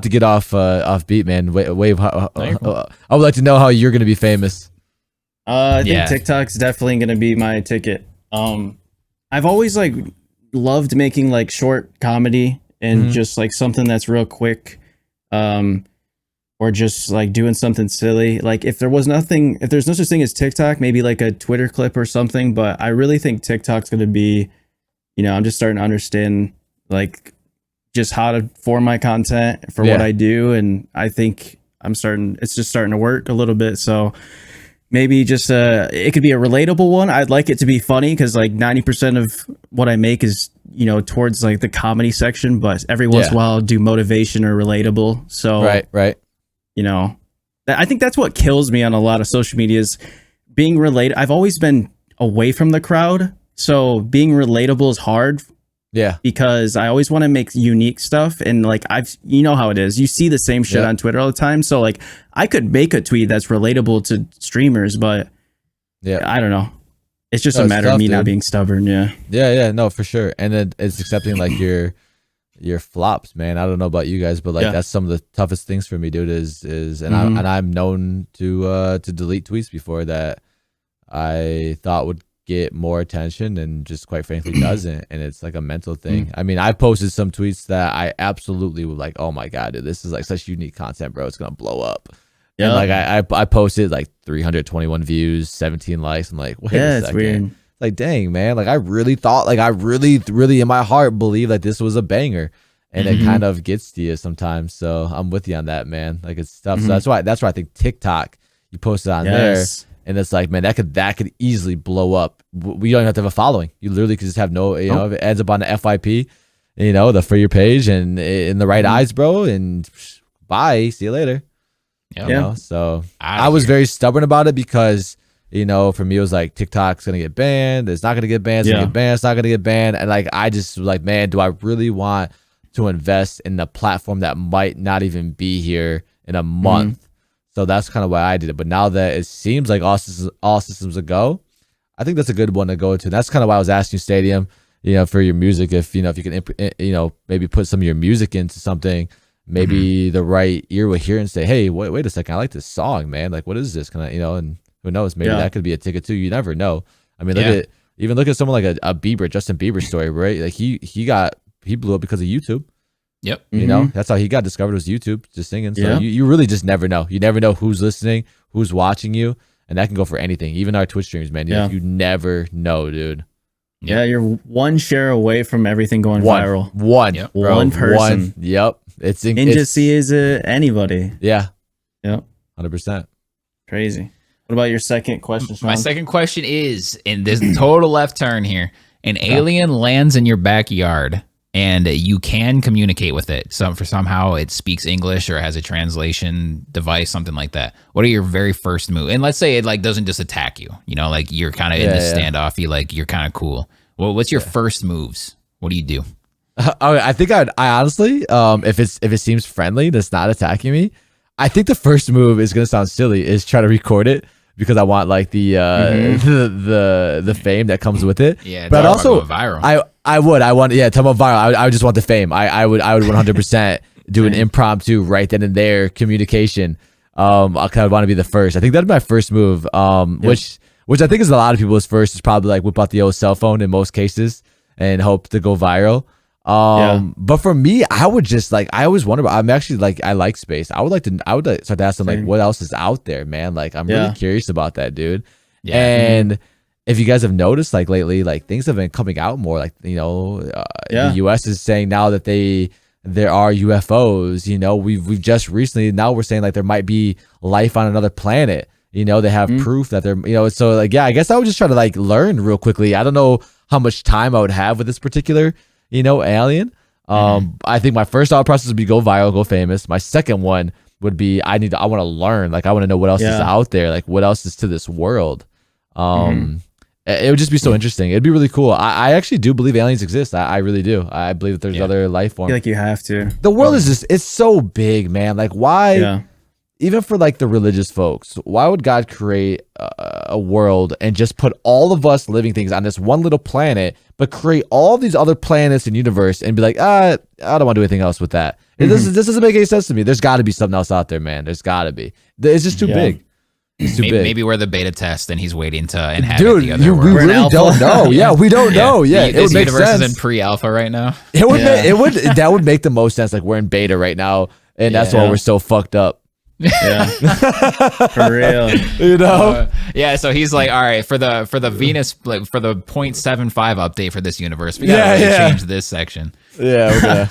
to get off beat, man. Wave. I would like to know how you're gonna be famous. I think TikTok's definitely gonna be my ticket. I've always like loved making like short comedy and just like something that's real quick. Or just like doing something silly. Like if there's no such thing as TikTok, maybe like a Twitter clip or something. But I really think TikTok's going to be, I'm just starting to understand like just how to form my content for what I do. And I think it's just starting to work a little bit. So maybe just, it could be a relatable one. I'd like it to be funny because like 90% of what I make is, towards like the comedy section, but every once in a while I'll do motivation or relatable. So right. I think that's what kills me on a lot of social media is being related. I've always been away from the crowd. So being relatable is hard. Yeah. Because I always want to make unique stuff. And like, how it is. You see the same shit on Twitter all the time. So like I could make a tweet that's relatable to streamers, but I don't know. It's just a matter of me not being stubborn. Yeah. Yeah. No, for sure. And then it's accepting like your flops, man. I don't know about you guys, but like that's some of the toughest things for me, dude. I'm known to delete tweets before that I thought would get more attention and just quite frankly doesn't, and it's like a mental thing. I mean, I posted some tweets that I absolutely would like, oh my god, dude, this is like such unique content, bro. It's gonna blow up. And like I posted like 321 views, 17 likes. I'm like, wait a second. It's weird. Like, dang, man, like I really thought, like I really in my heart believe like this was a banger, and it kind of gets to you sometimes. So I'm with you on that, man. Like it's tough. So that's why I think TikTok, you post it on there, and it's like, man, that could easily blow up. We don't even have to have a following. You literally could just have no, if it ends up on the FYP, the for your page and in the right eyes, bro, and bye, see you later. So I was very stubborn about it because. For me, it was like TikTok's gonna get banned. It's not gonna get banned. It's gonna get banned. It's not gonna get banned. And like, I just was like, man, do I really want to invest in a platform that might not even be here in a month? So that's kind of why I did it. But now that it seems like all systems a go, I think that's a good one to go to. And that's kind of why I was asking you, Stadium, for your music. If if you can, maybe put some of your music into something. Maybe the right ear will hear and say, hey, wait a second, I like this song, man. Like, what is this? Can I, and who knows? Maybe that could be a ticket too. You never know. I mean, look at someone like a Bieber, Justin Bieber story, right? Like he blew up because of YouTube. Yep. That's how he got discovered, was YouTube, just singing. So you really just never know. You never know who's listening, who's watching you, and that can go for anything. Even our Twitch streams, man. You never know, dude. Yeah, you're one share away from everything going viral. One person. Yep. Ninja is anybody. Yeah. Yep. 100%. Crazy. What about your second question, Sean? My second question is, in this total left turn here, an alien lands in your backyard and you can communicate with it. Somehow it speaks English or has a translation device, something like that. What are your very first move? And let's say it like doesn't just attack you, like you're kind of in this standoff, like you're kind of cool. Well, what's your first moves? What do you do? I think I honestly, if it seems friendly, that's not attacking me, I think the first move is gonna sound silly, is try to record it because I want like the fame that comes with it. Yeah, but also viral. I want talk about viral. I would just want the fame. I would 100% do an impromptu right then and there communication. I kind of want to be the first. I think that'd be my first move. Which I think is a lot of people's first is probably like whip out the old cell phone in most cases and hope to go viral. But for me, I would just like, I always wonder about, I'm actually like, I like space. I would start to ask them like, what else is out there, man? Like, I'm really curious about that, dude. Yeah. And if you guys have noticed, like lately, like things have been coming out more, like, the US is saying now that there are UFOs. You know, we've just recently, now we're saying like there might be life on another planet. You know, they have proof that they're, you know, so like, yeah, I guess I would just try to like learn real quickly. I don't know how much time I would have with this particular, you know, alien. I think my first thought process would be go viral, go famous. My second one would be I want to learn. Like, I want to know what else is out there. Like, what else is to this world? It would just be so interesting. It'd be really cool. I actually do believe aliens exist. I really do. I believe that there's other life forms. I feel like you have to. The world is just, it's so big, man. Like, why, even for like the religious folks, why would God create a world and just put all of us living things on this one little planet, but create all these other planets and universe and be like, I don't want to do anything else with that. This doesn't make any sense to me. There's got to be something else out there, man. There's got to be. It's just too big. It's too big. Maybe we're the beta test and he's waiting to inhabit the other world. We really don't know. Yeah, we don't know. Yeah, this universe is in pre-alpha right now. That would make the most sense. Like, we're in beta right now, and that's why we're so fucked up. Yeah, for real. You know. So he's like, all right, for the Venus, like, for the 0.75 update for this universe, we gotta change this section. Yeah, we're gonna.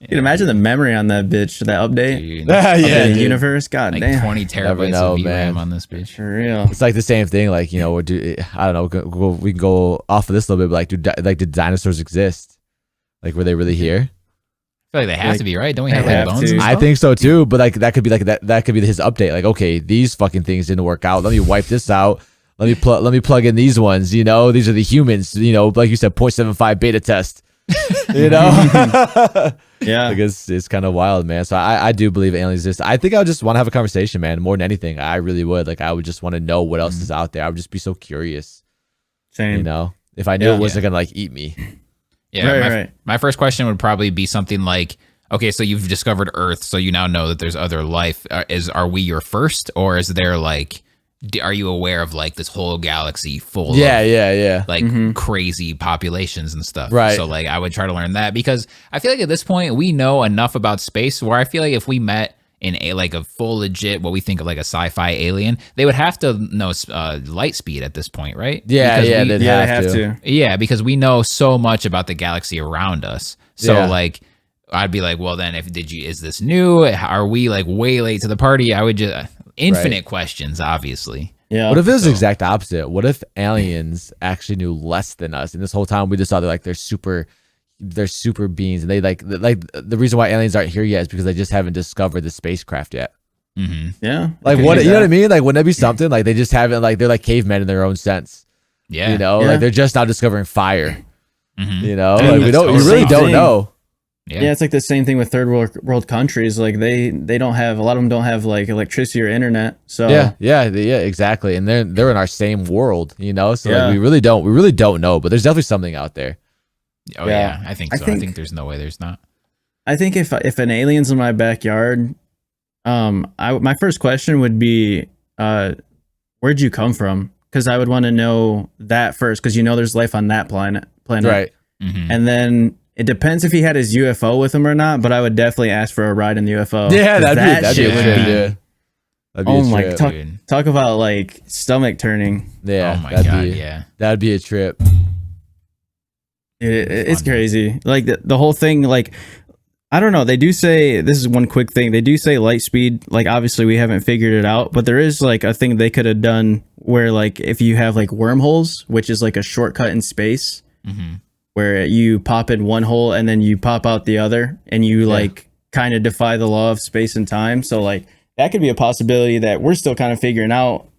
You can imagine the memory on that bitch, that update. Dude. The universe. God like damn. 20 terabytes of VRAM on this bitch. For real. It's like the same thing. Like, you know, I don't know. We can go off of this a little bit. But like, did dinosaurs exist? Like, were they really here? I feel like they have to be, right? Don't we have like bones? And stuff? I think so too. But like, that could be like that could be his update. Like, okay, these fucking things didn't work out. Let me wipe this out. Let me plug in these ones. You know, these are the humans. You know, like you said, 0.75 beta test. You know. Yeah, like it's kind of wild, man. So I do believe aliens exist. I think I would just want to have a conversation, man, more than anything. I really would. Like, I would just want to know what else is out there. I would just be so curious. Same. You know, if I knew it wasn't gonna like eat me. Yeah, my first question would probably be something like, okay, so you've discovered Earth, so you now know that there's other life. Are we your first, or is there like, are you aware of like this whole galaxy full of like crazy populations and stuff? Right. So like, I would try to learn that, because I feel like at this point we know enough about space where I feel like if we met in a full legit, what we think of like a sci-fi alien, they would have to know light speed at this point, right? Yeah, they'd have to. Yeah, because we know so much about the galaxy around us. So like, I'd be like, well, then is this new? Are we like way late to the party? I would just infinite questions, obviously. Yeah. What if it was the exact opposite? What if aliens actually knew less than us, and this whole time we just thought they're super beings, and they like the reason why aliens aren't here yet is because they just haven't discovered the spacecraft yet. Yeah. Like, what, you know what I mean? Like, wouldn't that be something? Like, they just haven't, like, they're like cavemen in their own sense. Yeah. You know, like they're just now discovering fire. You know, Dude, like we really don't know. Yeah, it's like the same thing with third world countries. Like they don't have, a lot of them don't have like electricity or internet. So yeah, exactly. And they're in our same world, you know. So like, we really don't know. But there's definitely something out there. Oh yeah, I think so. I think there's no way there's not. I think if an alien's in my backyard, my first question would be, where'd you come from? Because I would want to know that first, because there's life on that planet, right? And then it depends if he had his UFO with him or not, but I would definitely ask for a ride in the UFO. Yeah, that'd be a trip, dude. Oh my, talk about like stomach turning. Yeah, oh my god, that'd be a trip. It's crazy. Like the whole thing, like, I don't know. They do say, this is one quick thing. They do say light speed. Like, obviously we haven't figured it out, but there is like a thing they could have done where like, if you have like wormholes, which is like a shortcut in space, where you pop in one hole and then you pop out the other, and you like kind of defy the law of space and time. So like, that could be a possibility that we're still kind of figuring out,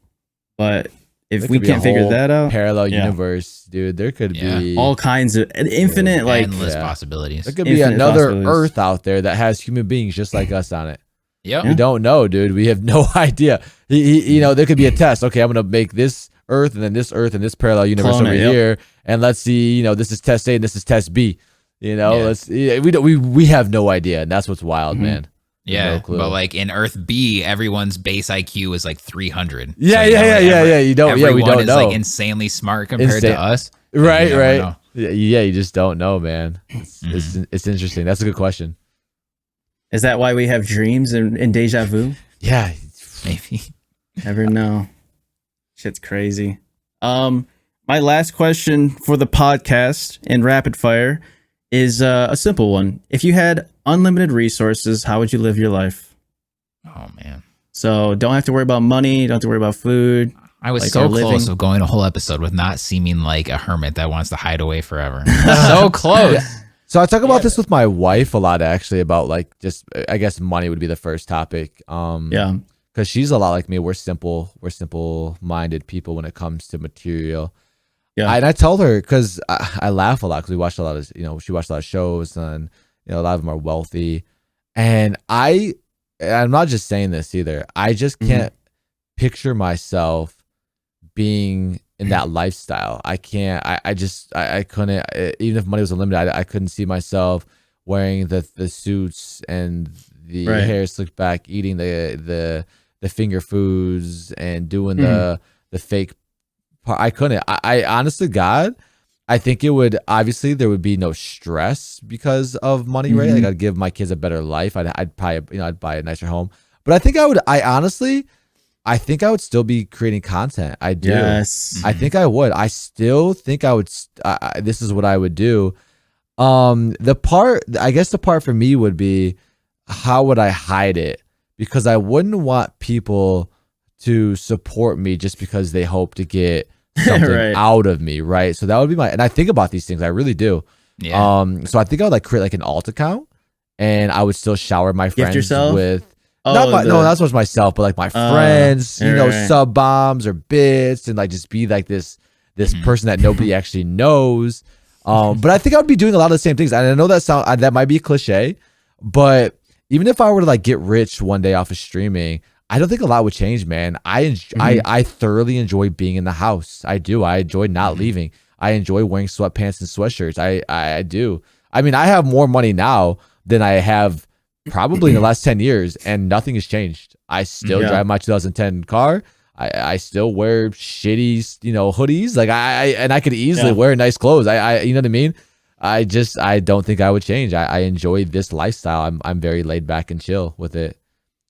but if we can't figure that out, parallel universe, dude, there could be all kinds of infinite, like endless possibilities. There could be another Earth out there that has human beings just like us on it. Yep. We don't know, dude. We have no idea. You know, there could be a test. Okay, I'm gonna make this Earth and then this Earth and this parallel universe over here, and let's see. You know, this is test A and this is test B. You know, we have no idea, and that's what's wild, man. Yeah, no, but like in Earth B, everyone's base IQ is like 300. Yeah, you don't. Yeah, we don't know. Like insanely smart compared to us. Right. Yeah, you just don't know, man. It's interesting. That's a good question. Is that why we have dreams and deja vu? Yeah, maybe. Never know. Shit's crazy. My last question for the podcast in rapid fire is a simple one. If you had unlimited resources, how would you live your life? Oh man. So don't have to worry about money. Don't have to worry about food. I was so close of going a whole episode with not seeming like a hermit that wants to hide away forever. So close. So I talk about this with my wife a lot, actually, about like just, I guess money would be the first topic. Because she's a lot like me. We're simple-minded people when it comes to material. Yeah. And I told her, because I laugh a lot because we watched a lot of, she watched a lot of shows and, a lot of them are wealthy. And I'm not just saying this either. I just can't picture myself being in that lifestyle. I can't, I couldn't, even if money was unlimited, I couldn't see myself wearing the suits and the hair slicked back, eating the finger foods and doing the fake part. I couldn't. I honest to God, I think it would, obviously there would be no stress because of money, right? Like I'd give my kids a better life. I'd probably, I'd buy a nicer home. But I think I think I would still be creating content. I do. Yes. I think I would. I still think I would. This is what I would do. The part for me would be, how would I hide it? Because I wouldn't want people to support me just because they hope to get something out of me, right? So that would be and I think about these things. I really do. Yeah. So I think I would like create like an alt account, and I would still shower my friends with. Not so much myself, but like my friends, sub bombs or bits, and like just be like this person that nobody actually knows. But I think I would be doing a lot of the same things. And I know that might be a cliche, but even if I were to like get rich one day off of streaming, I don't think a lot would change, man. I thoroughly enjoy being in the house. I do. I enjoy not leaving. I enjoy wearing sweatpants and sweatshirts. I do. I mean, I have more money now than I have probably in the last 10 years, and nothing has changed. I still drive my 2010 car. I still wear shitty, hoodies. Like I could easily wear nice clothes. You know what I mean? I don't think I would change. I enjoy this lifestyle. I'm very laid back and chill with it.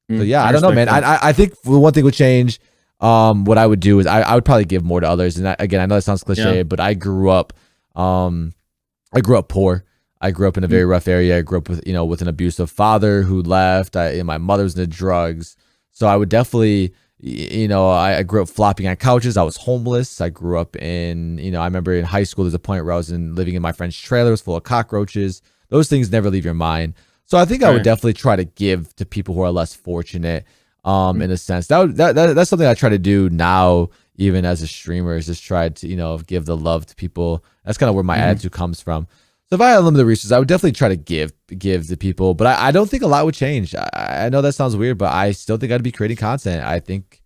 So yeah, I don't know, man. I think one thing would change. What I would do is I would probably give more to others. And again, I know that sounds cliche, but I grew up poor. I grew up in a very rough area. I grew up with, with an abusive father who left. My mother was into drugs. So I would definitely, I grew up flopping on couches. I was homeless. I grew up in, I remember in high school, there's a point where I was living in my friend's trailer. It was full of cockroaches. Those things never leave your mind. So I think I would definitely try to give to people who are less fortunate, in a sense. That's something I try to do now, even as a streamer, is just try to, give the love to people. That's kind of where my attitude comes from. So if I had limited resources, I would definitely try to give to people, but I don't think a lot would change. I know that sounds weird, but I still think I'd be creating content. I think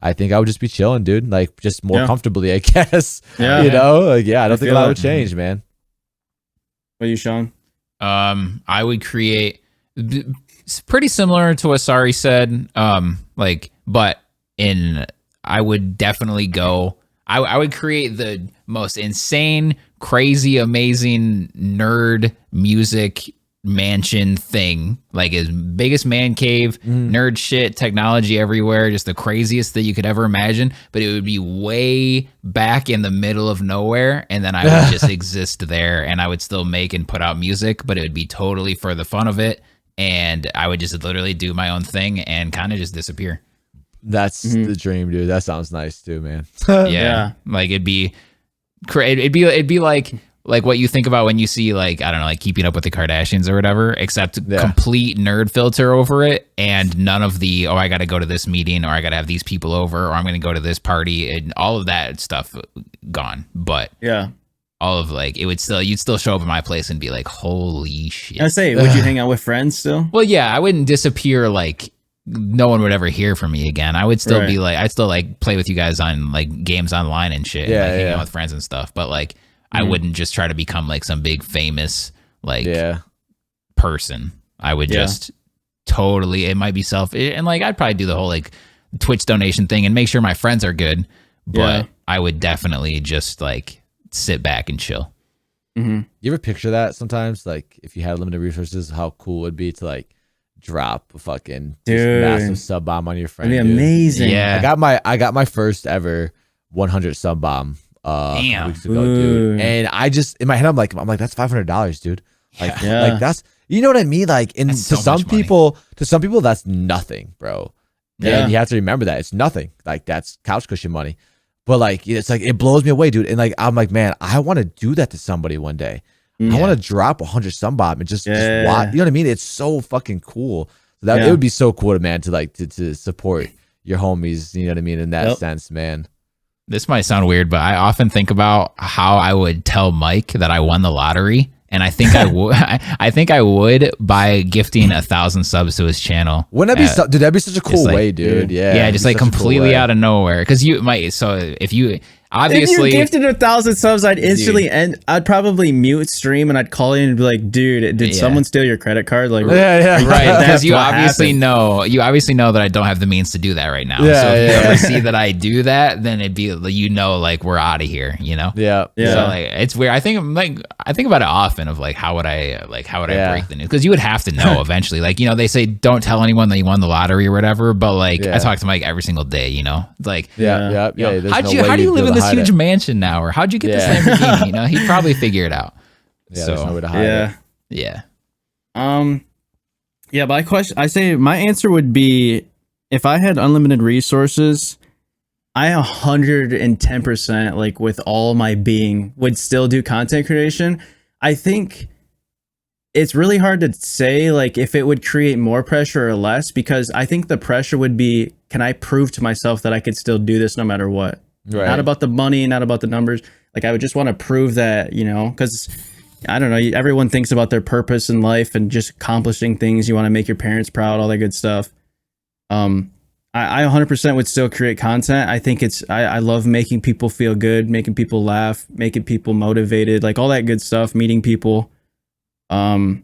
I would just be chilling, dude. Like just more comfortably, I guess. Yeah. I don't think a lot would change, man. What are you, Sean? I would create pretty similar to what Sorrey said. But I would definitely go. I would create the most insane, crazy, amazing nerd music mansion thing, like his biggest man cave, nerd shit, technology everywhere, just the craziest that you could ever imagine. But it would be way back in the middle of nowhere, and then I would just exist there, and I would still make and put out music, but it would be totally for the fun of it, and I would just literally do my own thing and kind of just disappear. That's the dream, dude. That sounds nice too, man. Yeah. Like it'd be like what you think about when you see like, I don't know, like Keeping Up with the Kardashians or whatever, except complete nerd filter over it, and none of the, I got to go to this meeting, or I got to have these people over, or I'm going to go to this party, and all of that stuff gone. But all of like, you'd still show up at my place and be like, holy shit. I say, would you hang out with friends still? Well, yeah, I wouldn't disappear like no one would ever hear from me again. I would still be like, I'd still like play with you guys on like games online and shit, and like hang out with friends and stuff. But like, I wouldn't just try to become like some big famous like person. I would just totally, it might be and like, I'd probably do the whole like Twitch donation thing and make sure my friends are good. But I would definitely just like sit back and chill. You ever picture that sometimes? Like if you had limited resources, how cool it would be to like drop a fucking massive sub bomb on your friend. That'd be amazing. Yeah. I got my first ever 100 sub bomb weeks ago, dude. And I just in my head I'm like that's $500, dude. Like that's You know what I mean? Like, to so some much money. people, that's nothing, bro. Yeah. And you have to remember that it's nothing. Like, that's couch cushion money. But like, it's like, it blows me away, dude. And like, I'm like, man, I want to do that to somebody one day. I want to drop 100 some bob and just watch. You know what I mean? It's so fucking cool. So that it would be so cool, man, to like to support your homies. You know what I mean? In that sense, man. This might sound weird, but I often think about how I would tell Mike that I won the lottery. And I think I would. I think I would by gifting 1,000 subs to his channel. Wouldn't that be? Dude, that'd be such a cool way, dude. Yeah, just like completely out of nowhere. Because you might. So if you obviously if you gifted 1,000 subs, I'd instantly end. I'd probably mute stream and I'd call in and be like, "Dude, did someone steal your credit card?" Like, right? Because you obviously know. You obviously know that I don't have the means to do that right now. Yeah, so if you ever see that I do that, then it'd be like we're out of here. You know? Yeah. So like it's weird. I think about it often of like how would I break the news? Because you would have to know eventually. Like, you know, they say don't tell anyone that you won the lottery or whatever. But like I talk to Mike every single day. You know, like yeah. How do you live in this huge mansion now, or how'd you get this Lamborghini? You know, he'd probably figure it out. Yeah, so there's no way to hide it. But I say my answer would be if I had unlimited resources, I 110% like with all my being would still do content creation. I think it's really hard to say like if it would create more pressure or less, because I think the pressure would be, can I prove to myself that I could still do this no matter what? Right. Not about the money, not about the numbers. Like I would just want to prove that, you know, because I don't know, everyone thinks about their purpose in life and just accomplishing things. You want to make your parents proud, all that good stuff. I 100% would still create content. I think I love making people feel good, making people laugh, making people motivated, like all that good stuff, meeting people. I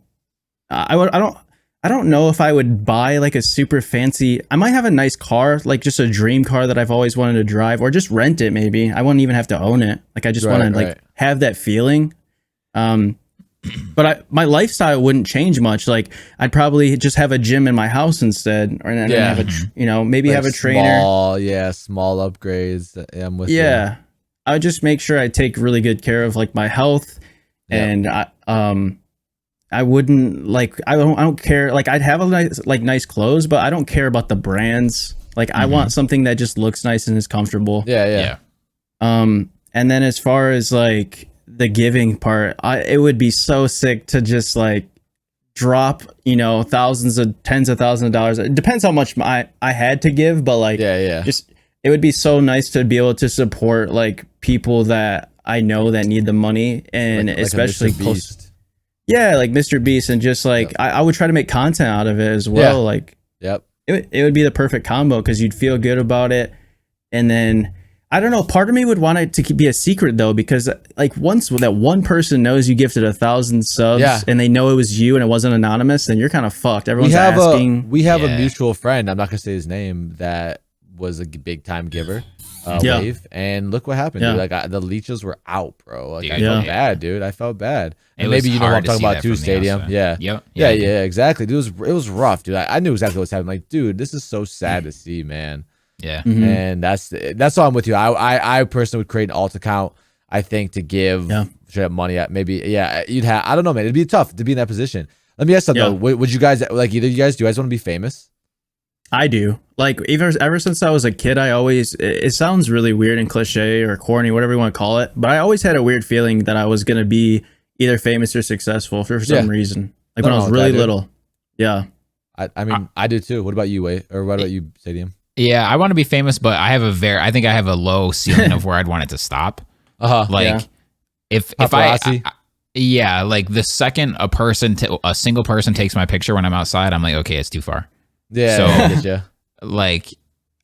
don't know if I would buy like a super fancy, I might have a nice car, like just a dream car that I've always wanted to drive, or just rent it. Maybe I wouldn't even have to own it. Like I just want to like have that feeling. But my lifestyle wouldn't change much. Like I'd probably just have a gym in my house instead, or have a, maybe like have a trainer. Small upgrades. I'm with you. I would just make sure I take really good care of like my health, and I wouldn't like, I don't care. Like I'd have a nice clothes, but I don't care about the brands. Like I want something that just looks nice and is comfortable. Yeah. And then as far as like the giving part, it would be so sick to just like drop, tens of thousands of dollars. It depends how much I had to give, but like, just, it would be so nice to be able to support like people that I know that need the money, and like especially like Mr. Beast, and just like I would try to make content out of it as well. Like, it would be the perfect combo because you'd feel good about it. And then I don't know, part of me would want it to be a secret though, because like once that one person knows you gifted 1,000 subs and they know it was you and it wasn't anonymous, then you're kind of fucked. Everyone's asking. We have a mutual friend, I'm not gonna say his name, that was a big time giver. Wave, and look what happened, dude. Like the leeches were out, bro. Like I felt bad, dude. I felt bad. And maybe you know what I'm talking about too, Stadium. Yeah, exactly, dude. It was rough, dude. I knew exactly what's happening. Like, dude, this is so sad to see, man. And that's all I'm with you. I personally would create an alt account, I think, to give straight up money at. Maybe you'd have, I don't know, man. It'd be tough to be in that position. Let me ask something though. Would you guys, like, either you guys, do you guys want to be famous? I do. Like ever since I was a kid, I always, it sounds really weird and cliche or corny, whatever you want to call it, but I always had a weird feeling that I was going to be either famous or successful for some reason. Like when I was really little. Yeah. I mean, I do too. What about you, Wade? Or what about you, Stadium? Yeah, I want to be famous, but I think I have a low ceiling of where I'd want it to stop. Like if like the second a single person takes my picture when I'm outside, I'm like, okay, it's too far. So like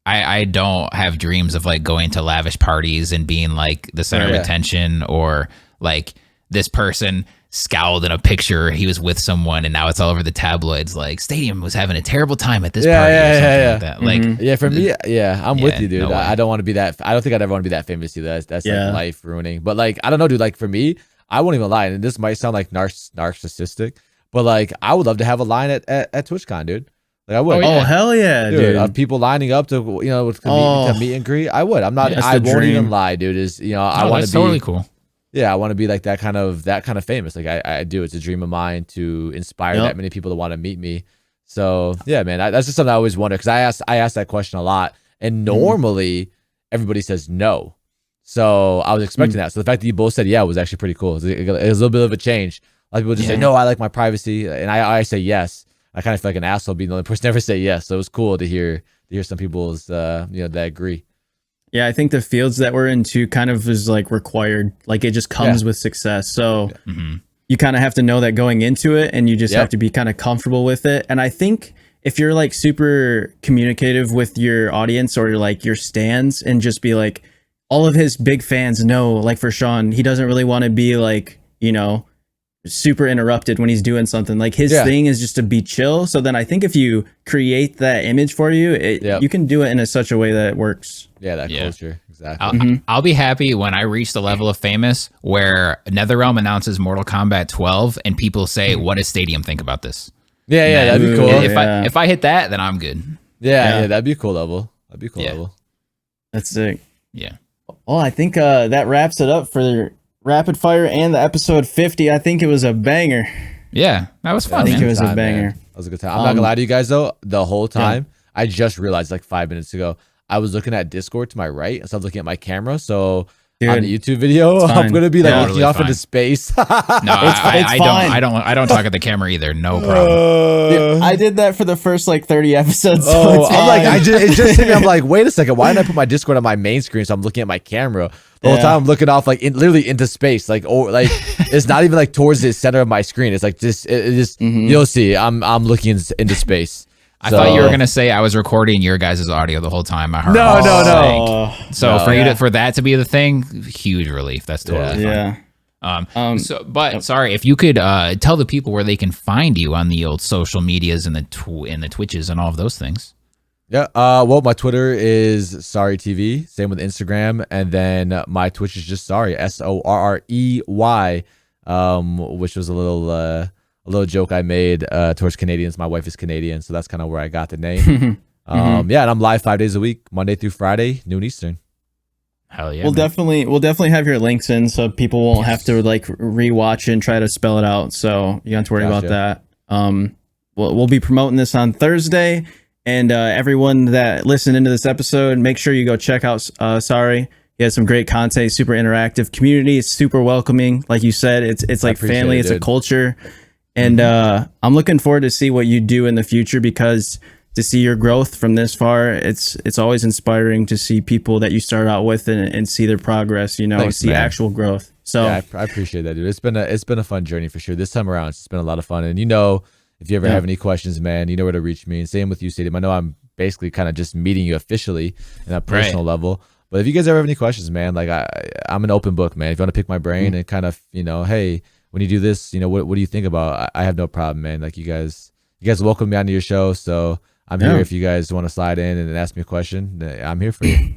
I don't have dreams of like going to lavish parties and being like the center of attention, or like this person scowled in a picture he was with someone and now it's all over the tabloids, like Stadium was having a terrible time at this party or something like that. For me, I'm with you, dude. I don't want to be that. I don't think I'd ever want to be that famous either. That's like life ruining. But like, I don't know, dude. Like for me, I won't even lie, and this might sound like narcissistic, but like I would love to have a line at TwitchCon, dude. Like I would. Oh hell yeah, dude! Of people lining up to to meet and greet. I would. I'm not. I won't even lie, dude. I want to be totally cool. I want to be like that kind of famous. Like I do. It's a dream of mine to inspire that many people to want to meet me. So yeah, man, that's just something I always wonder, because I ask that question a lot, and normally everybody says no. So I was expecting that. So the fact that you both said yeah was actually pretty cool. It was a little bit of a change. A lot of people just say no, I like my privacy, and I say yes. I kind of feel like an asshole being the only person to ever say yes. So it was cool to hear some people's that agree. Yeah, I think the fields that we're into kind of is like required. Like it just comes with success. So you kind of have to know that going into it, and you just have to be kind of comfortable with it. And I think if you're like super communicative with your audience or like your stands, and just be like, all of his big fans know, like for Sean, he doesn't really want to be like, super interrupted when he's doing something. Like his thing is just to be chill. So then I think if you create that image for you, you can do it in such a way that it works. Yeah, that culture. Exactly. I'll be happy when I reach the level of famous where NetherRealm announces Mortal Kombat 12 and people say, what does Stadium think about this? Yeah, that'd be cool. If I hit that, then I'm good. Yeah, that'd be a cool level. Level. That's sick. Yeah. Well, I think that wraps it up for Rapid Fire and the episode 50. I think it was a banger. Yeah, that was fun. I think it was a banger. Man. That was a good time. I'm not gonna lie to you guys though. The whole time, I just realized like 5 minutes ago, I was looking at Discord to my right instead of looking at my camera. So on the YouTube video, I'm gonna be like looking off into space. No, I don't talk at the camera either. No problem. I did that for the first like 30 episodes. So I'm like, it just hit me. I'm like, wait a second, why didn't I put my Discord on my main screen so I'm looking at my camera? The whole time I'm looking off like literally into space, like it's not even like towards the center of my screen. It's like you'll see. I'm looking into space. I thought you were gonna say I was recording your guys' audio the whole time. I heard no. So for that to be the thing, huge relief. That's totally fun. Sorry, if you could tell the people where they can find you on the old social medias and the Twitches and all of those things. Yeah. Well, my Twitter is Sorrey TV. Same with Instagram, and then my Twitch is just Sorrey, Sorrey, which was a little joke I made towards Canadians. My wife is Canadian, so that's kind of where I got the name. And I'm live 5 days a week, Monday through Friday, noon Eastern. Hell yeah! We'll definitely have your links in, so people won't have to like rewatch and try to spell it out. So you don't have to worry about that. We'll be promoting this on Thursday. And everyone that listened into this episode, make sure you go check out Sorrey. He has some great content, super interactive community. It's super welcoming. Like you said, it's like family. It's a culture. And I'm looking forward to see what you do in the future, because to see your growth from this far, it's always inspiring to see people that you start out with and see their progress, Thanks, see actual growth. So yeah, I appreciate that, dude. It's been a fun journey for sure. This time around, it's been a lot of fun. And if you ever have any questions, man, you know where to reach me. And same with you, Stadium. I know I'm basically kind of just meeting you officially in a personal level. But if you guys ever have any questions, man, like I'm an open book, man. If you want to pick my brain and kind of, hey, when you do this, what do you think about? I have no problem, man. Like you guys welcome me onto your show. So I'm here if you guys want to slide in and ask me a question. I'm here for you.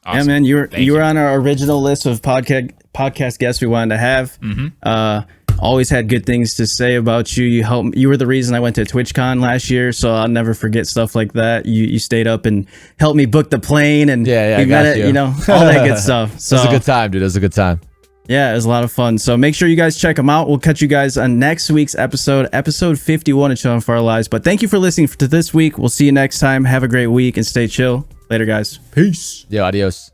Awesome. Yeah, man, you were on our original list of podcast guests we wanted to have. Always had good things to say about you. You were the reason I went to TwitchCon last year, so I'll never forget stuff like that. You stayed up and helped me book the plane, and we met it, all that good stuff. So it was a good time, dude. It was a good time. Yeah, it was a lot of fun. So make sure you guys check them out. We'll catch you guys on next week's episode 51 of Chillin for Our Lives. But thank you for listening to this week. We'll see you next time. Have a great week and stay chill. Later, guys. Peace. Yo, adios.